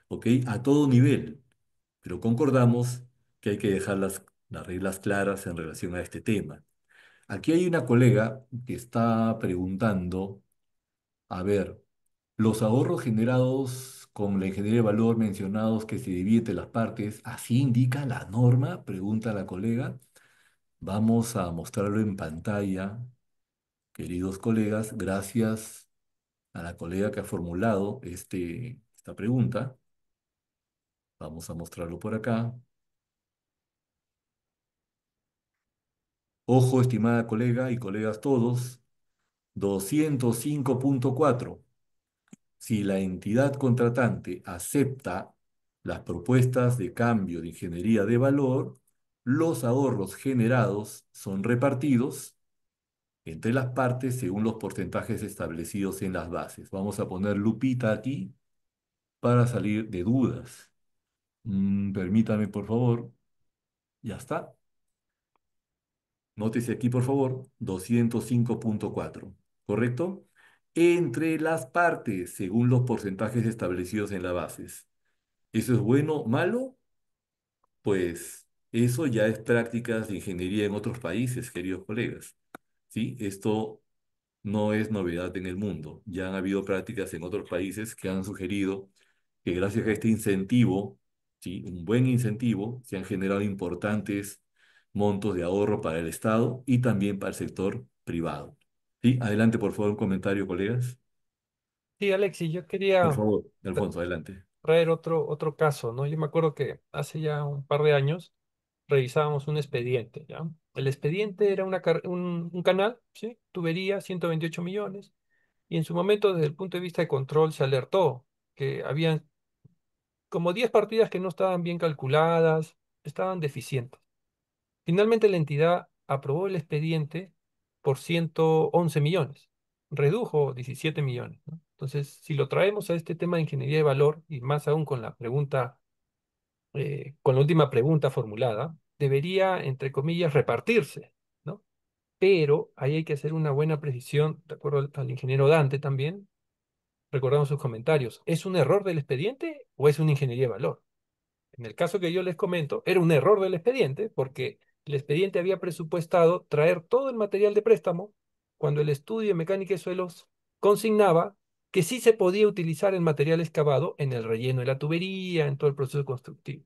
¿Ok? A todo nivel, pero concordamos que hay que dejar las reglas claras en relación a este tema. Aquí hay una colega que está preguntando, a ver, los ahorros generados con la ingeniería de valor mencionados que se divide entre las partes, ¿así indica la norma? Pregunta la colega. Vamos a mostrarlo en pantalla, queridos colegas, gracias a la colega que ha formulado esta pregunta. Vamos a mostrarlo por acá. Ojo, estimada colega y colegas todos, 205.4. Si la entidad contratante acepta las propuestas de cambio de ingeniería de valor, los ahorros generados son repartidos entre las partes según los porcentajes establecidos en las bases. Vamos a poner lupita aquí para salir de dudas. Permítame, por favor. Ya está. Nótese aquí, por favor, 205.4. ¿Correcto? Entre las partes según los porcentajes establecidos en las bases. ¿Eso es bueno, malo? Pues eso ya es prácticas de ingeniería en otros países, queridos colegas. ¿Sí? Esto no es novedad en el mundo. Ya han habido prácticas en otros países que han sugerido que gracias a este incentivo, ¿sí? Un buen incentivo, se han generado importantes montos de ahorro para el Estado y también para el sector privado. ¿Sí? Adelante, por favor, un comentario, colegas. Sí, Alexis, yo Por quería favor, tra- Alfonso, adelante. traer otro caso, ¿no? Yo me acuerdo que hace ya un par de años revisábamos un expediente, ¿ya? El expediente era un canal, ¿sí? Tubería, 128 millones, y en su momento, desde el punto de vista de control, se alertó que habían como 10 partidas que no estaban bien calculadas, estaban deficientes. Finalmente la entidad aprobó el expediente por 111 millones, redujo 17 millones, ¿no? Entonces, si lo traemos a este tema de ingeniería de valor, y más aún con la pregunta, con la última pregunta formulada, debería, entre comillas, repartirse, ¿no? Pero ahí hay que hacer una buena precisión, de acuerdo al ingeniero Dante también, recordamos sus comentarios. ¿Es un error del expediente o es una ingeniería de valor? En el caso que yo les comento, era un error del expediente porque el expediente había presupuestado traer todo el material de préstamo cuando el estudio de mecánica de suelos consignaba que sí se podía utilizar el material excavado en el relleno de la tubería, en todo el proceso constructivo.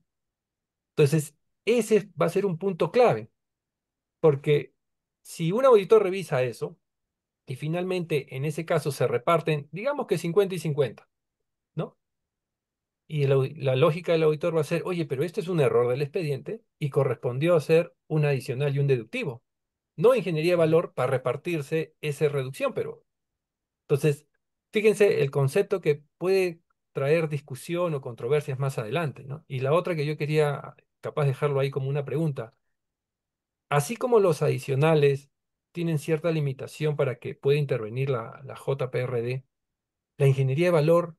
Entonces, ese va a ser un punto clave, porque si un auditor revisa eso y finalmente en ese caso se reparten, digamos que 50 y 50, ¿no? Y la lógica del auditor va a ser, oye, pero este es un error del expediente y correspondió hacer un adicional y un deductivo. No ingeniería de valor para repartirse esa reducción, pero entonces, fíjense el concepto que puede traer discusión o controversias más adelante, ¿no? Y la otra que yo quería capaz dejarlo ahí como una pregunta, así como los adicionales tienen cierta limitación para que pueda intervenir la JPRD, ¿la ingeniería de valor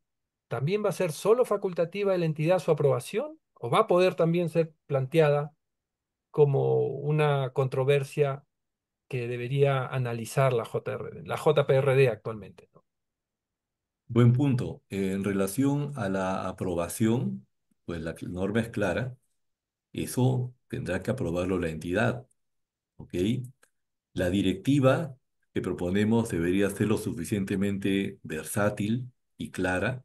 también va a ser solo facultativa de la entidad su aprobación o va a poder también ser planteada como una controversia que debería analizar la JRD, la JPRD actualmente, ¿no? Buen punto. En relación a la aprobación, pues la norma es clara. Eso tendrá que aprobarlo la entidad, ¿ok? La directiva que proponemos debería ser lo suficientemente versátil y clara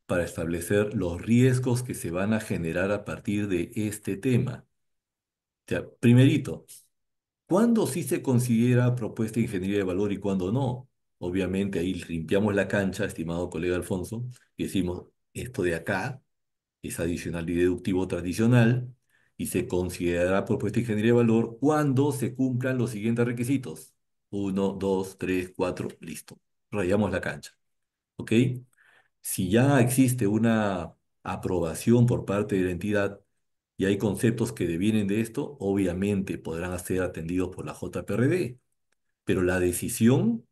para establecer los riesgos que se van a generar a partir de este tema. O sea, primerito, ¿cuándo sí se considera propuesta de ingeniería de valor y cuándo no? Obviamente ahí limpiamos la cancha, estimado colega Alfonso, y decimos, esto de acá es adicional y deductivo tradicional y se considerará propuesta de ingeniería de valor cuando se cumplan los siguientes requisitos. Uno, dos, tres, cuatro, listo. Rayamos la cancha. ¿Ok? Si ya existe una aprobación por parte de la entidad y hay conceptos que devienen de esto, obviamente podrán ser atendidos por la JPRD, pero la decisión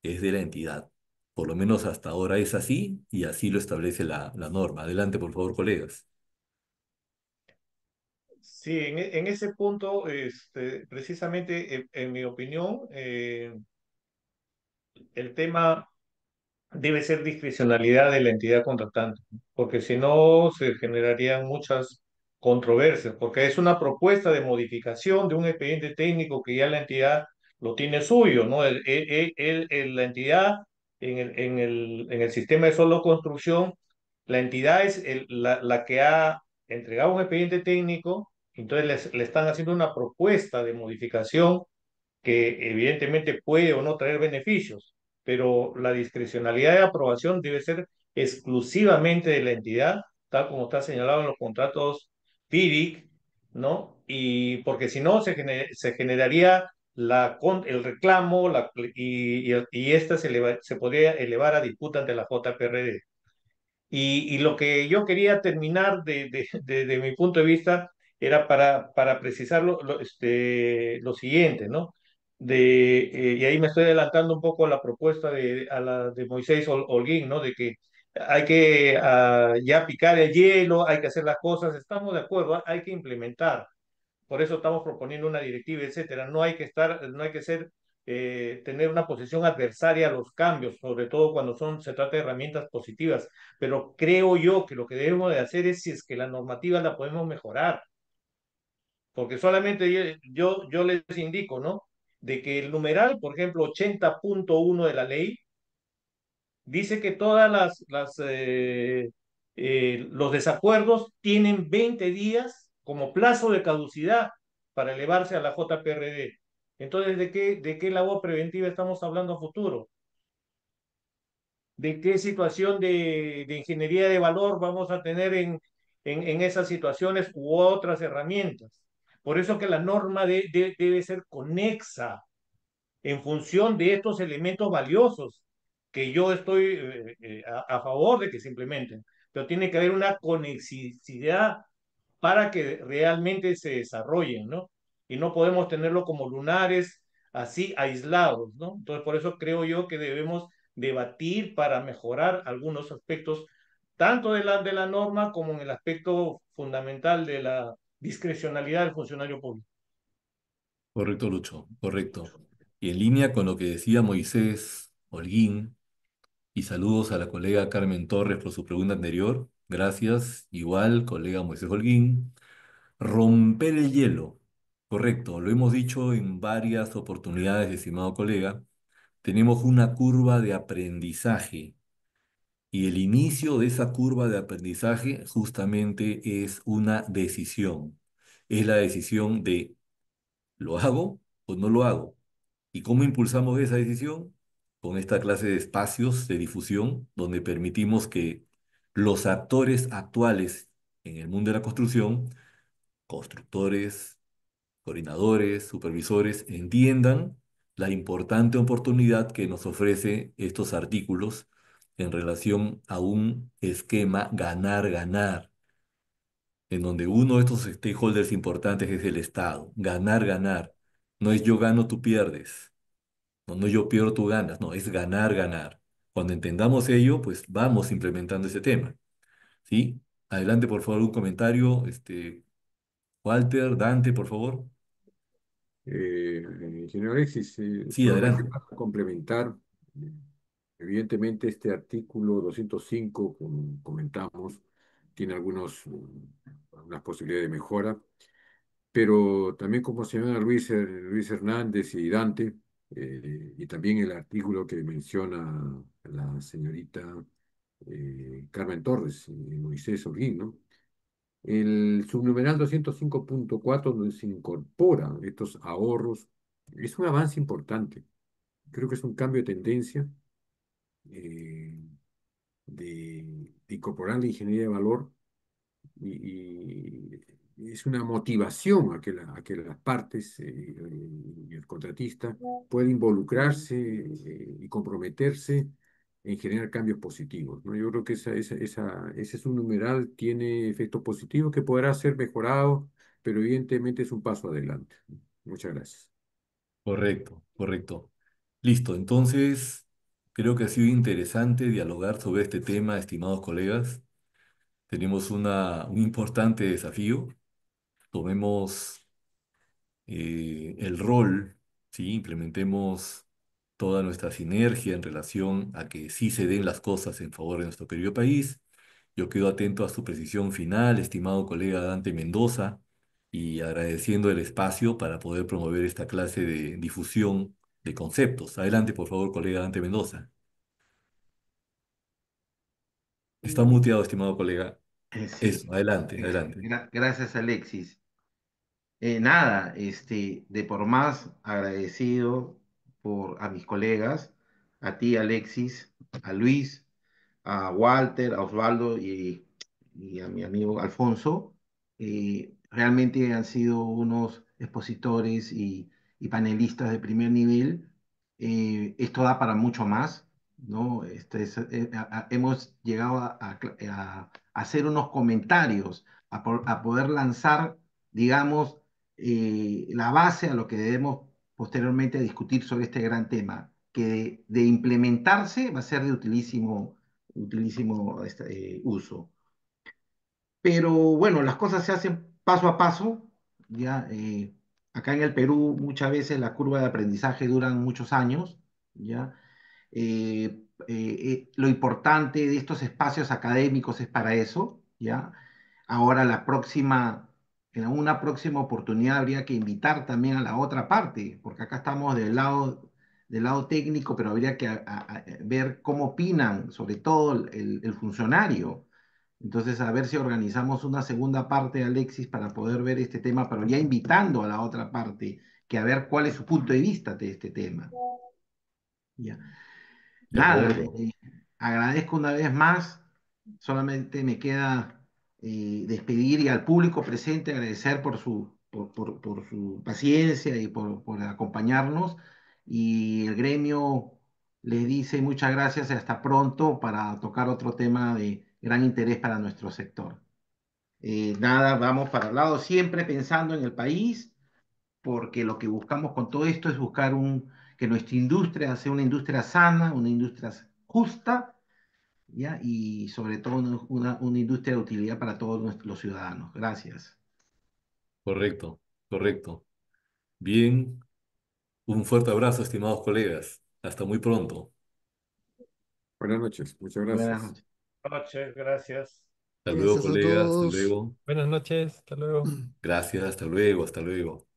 es de la entidad. Por lo menos hasta ahora es así y así lo establece la norma. Adelante, por favor, colegas. Sí, en ese punto, precisamente, en mi opinión, el tema debe ser discrecionalidad de la entidad contratante, ¿no? Porque si no se generarían muchas controversias, porque es una propuesta de modificación de un expediente técnico que ya la entidad lo tiene suyo, ¿no? La entidad en el sistema de solo construcción, la entidad es la que ha entregado un expediente técnico Entonces le están haciendo una propuesta de modificación que evidentemente puede o no traer beneficios, pero la discrecionalidad de aprobación debe ser exclusivamente de la entidad, tal como está señalado en los contratos PIRIC, ¿no? Y porque si no, se generaría el reclamo y esta se podría elevar a disputa ante la JPRD. Y lo que yo quería terminar de mi punto de vista era para precisar lo siguiente, ¿no? Y ahí me estoy adelantando un poco a la propuesta de Moisés Holguín, ¿no? De que hay que ya picar el hielo, hay que hacer las cosas, estamos de acuerdo, hay que implementar. Por eso estamos proponiendo una directiva, etcétera. No hay que tener una posición adversaria a los cambios, sobre todo cuando se trata de herramientas positivas. Pero creo yo que lo que debemos de hacer es si es que la normativa la podemos mejorar, porque solamente yo les indico, ¿no? De que el numeral, por ejemplo, 80.1 de la ley dice que todas los desacuerdos tienen 20 días como plazo de caducidad para elevarse a la JPRD. Entonces, ¿de qué labor preventiva estamos hablando a futuro? ¿De qué situación de ingeniería de valor vamos a tener en esas situaciones u otras herramientas? Por eso que la norma debe ser conexa en función de estos elementos valiosos que yo estoy a favor de que se implementen, pero tiene que haber una conexidad para que realmente se desarrollen, ¿no? Y no podemos tenerlo como lunares así aislados, ¿no? Entonces, por eso creo yo que debemos debatir para mejorar algunos aspectos, tanto de la norma como en el aspecto fundamental de la discrecionalidad del funcionario público. Correcto, Lucho, correcto. Y en línea con lo que decía Moisés Holguín, y saludos a la colega Carmen Torres por su pregunta anterior. Gracias. Igual, colega Moisés Holguín. Romper el hielo. Correcto, lo hemos dicho en varias oportunidades, estimado colega. Tenemos una curva de aprendizaje y el inicio de esa curva de aprendizaje justamente es una decisión. Es la decisión de ¿lo hago o no lo hago? ¿Y cómo impulsamos esa decisión? Con esta clase de espacios de difusión donde permitimos que los actores actuales en el mundo de la construcción, constructores, coordinadores, supervisores, entiendan la importante oportunidad que nos ofrece estos artículos en relación a un esquema ganar-ganar, en donde uno de estos stakeholders importantes es el Estado. Ganar-ganar. No es yo gano, tú pierdes. No, no yo pierdo, tú ganas. No, es ganar-ganar. Cuando entendamos ello, pues vamos implementando ese tema. ¿Sí? Adelante, por favor, un comentario. Walter, Dante, por favor. Ingeniero Alexis, Sí, solamente adelante. para complementar, eh, evidentemente este artículo 205, como comentamos, tiene algunas posibilidades de mejora, pero también como señala Luis Hernández y Dante, y también el artículo que menciona la señorita Carmen Torres y Moisés Holguín, ¿no? El subnumeral 205.4 donde se incorporan estos ahorros, es un avance importante. Creo que es un cambio de tendencia eh, de incorporar la ingeniería de valor y es una motivación a que las partes y el contratista puedan involucrarse y comprometerse en generar cambios positivos, ¿no? Yo creo que ese subnumeral tiene efectos positivos que podrá ser mejorado, pero evidentemente es un paso adelante. Muchas gracias. Correcto, correcto. Listo, entonces creo que ha sido interesante dialogar sobre este tema, estimados colegas. Tenemos un importante desafío. Tomemos el rol, ¿sí? Implementemos toda nuestra sinergia en relación a que sí se den las cosas en favor de nuestro querido país. Yo quedo atento a su precisión final, estimado colega Dante Mendoza, y agradeciendo el espacio para poder promover esta clase de difusión de conceptos. Adelante, por favor, colega Dante Mendoza. Está muteado, estimado colega. Sí, Eso, adelante, eh, adelante. gracias, Alexis. Nada, de por más agradecido a mis colegas, a ti, Alexis, a Luis, a Walter, a Osvaldo y a mi amigo Alfonso. Realmente han sido unos expositores y panelistas de primer nivel. Esto da para mucho más, ¿no? Hemos llegado a hacer unos comentarios, a poder lanzar, digamos, la base a lo que debemos posteriormente discutir sobre este gran tema, que de implementarse va a ser de utilísimo uso. Pero bueno, las cosas se hacen paso a paso. Ya, acá en el Perú muchas veces la curva de aprendizaje duran muchos años. ¿Ya? Lo importante de estos espacios académicos es para eso. ¿Ya? Ahora en una próxima oportunidad habría que invitar también a la otra parte, porque acá estamos del lado técnico, pero habría que ver cómo opinan, sobre todo el funcionario. Entonces, a ver si organizamos una segunda parte, Alexis, para poder ver este tema, pero ya invitando a la otra parte, que a ver cuál es su punto de vista de este tema. Ya. De Nada, acuerdo. agradezco una vez más, solamente me queda despedir y al público presente agradecer por su paciencia y por acompañarnos. Y el gremio les dice muchas gracias y hasta pronto para tocar otro tema de gran interés para nuestro sector. Nada, vamos para el lado, siempre pensando en el país, porque lo que buscamos con todo esto es buscar que nuestra industria sea una industria sana, una industria justa, ¿ya? Y sobre todo una industria de utilidad para todos los ciudadanos. Gracias. Correcto, correcto. Bien, un fuerte abrazo, estimados colegas. Hasta muy pronto. Buenas noches, muchas Buenas gracias. noches. Noches, gracias. Hasta luego, Gracias a colegas. Hasta todos. luego. Buenas noches, hasta luego. Gracias, hasta luego, hasta luego.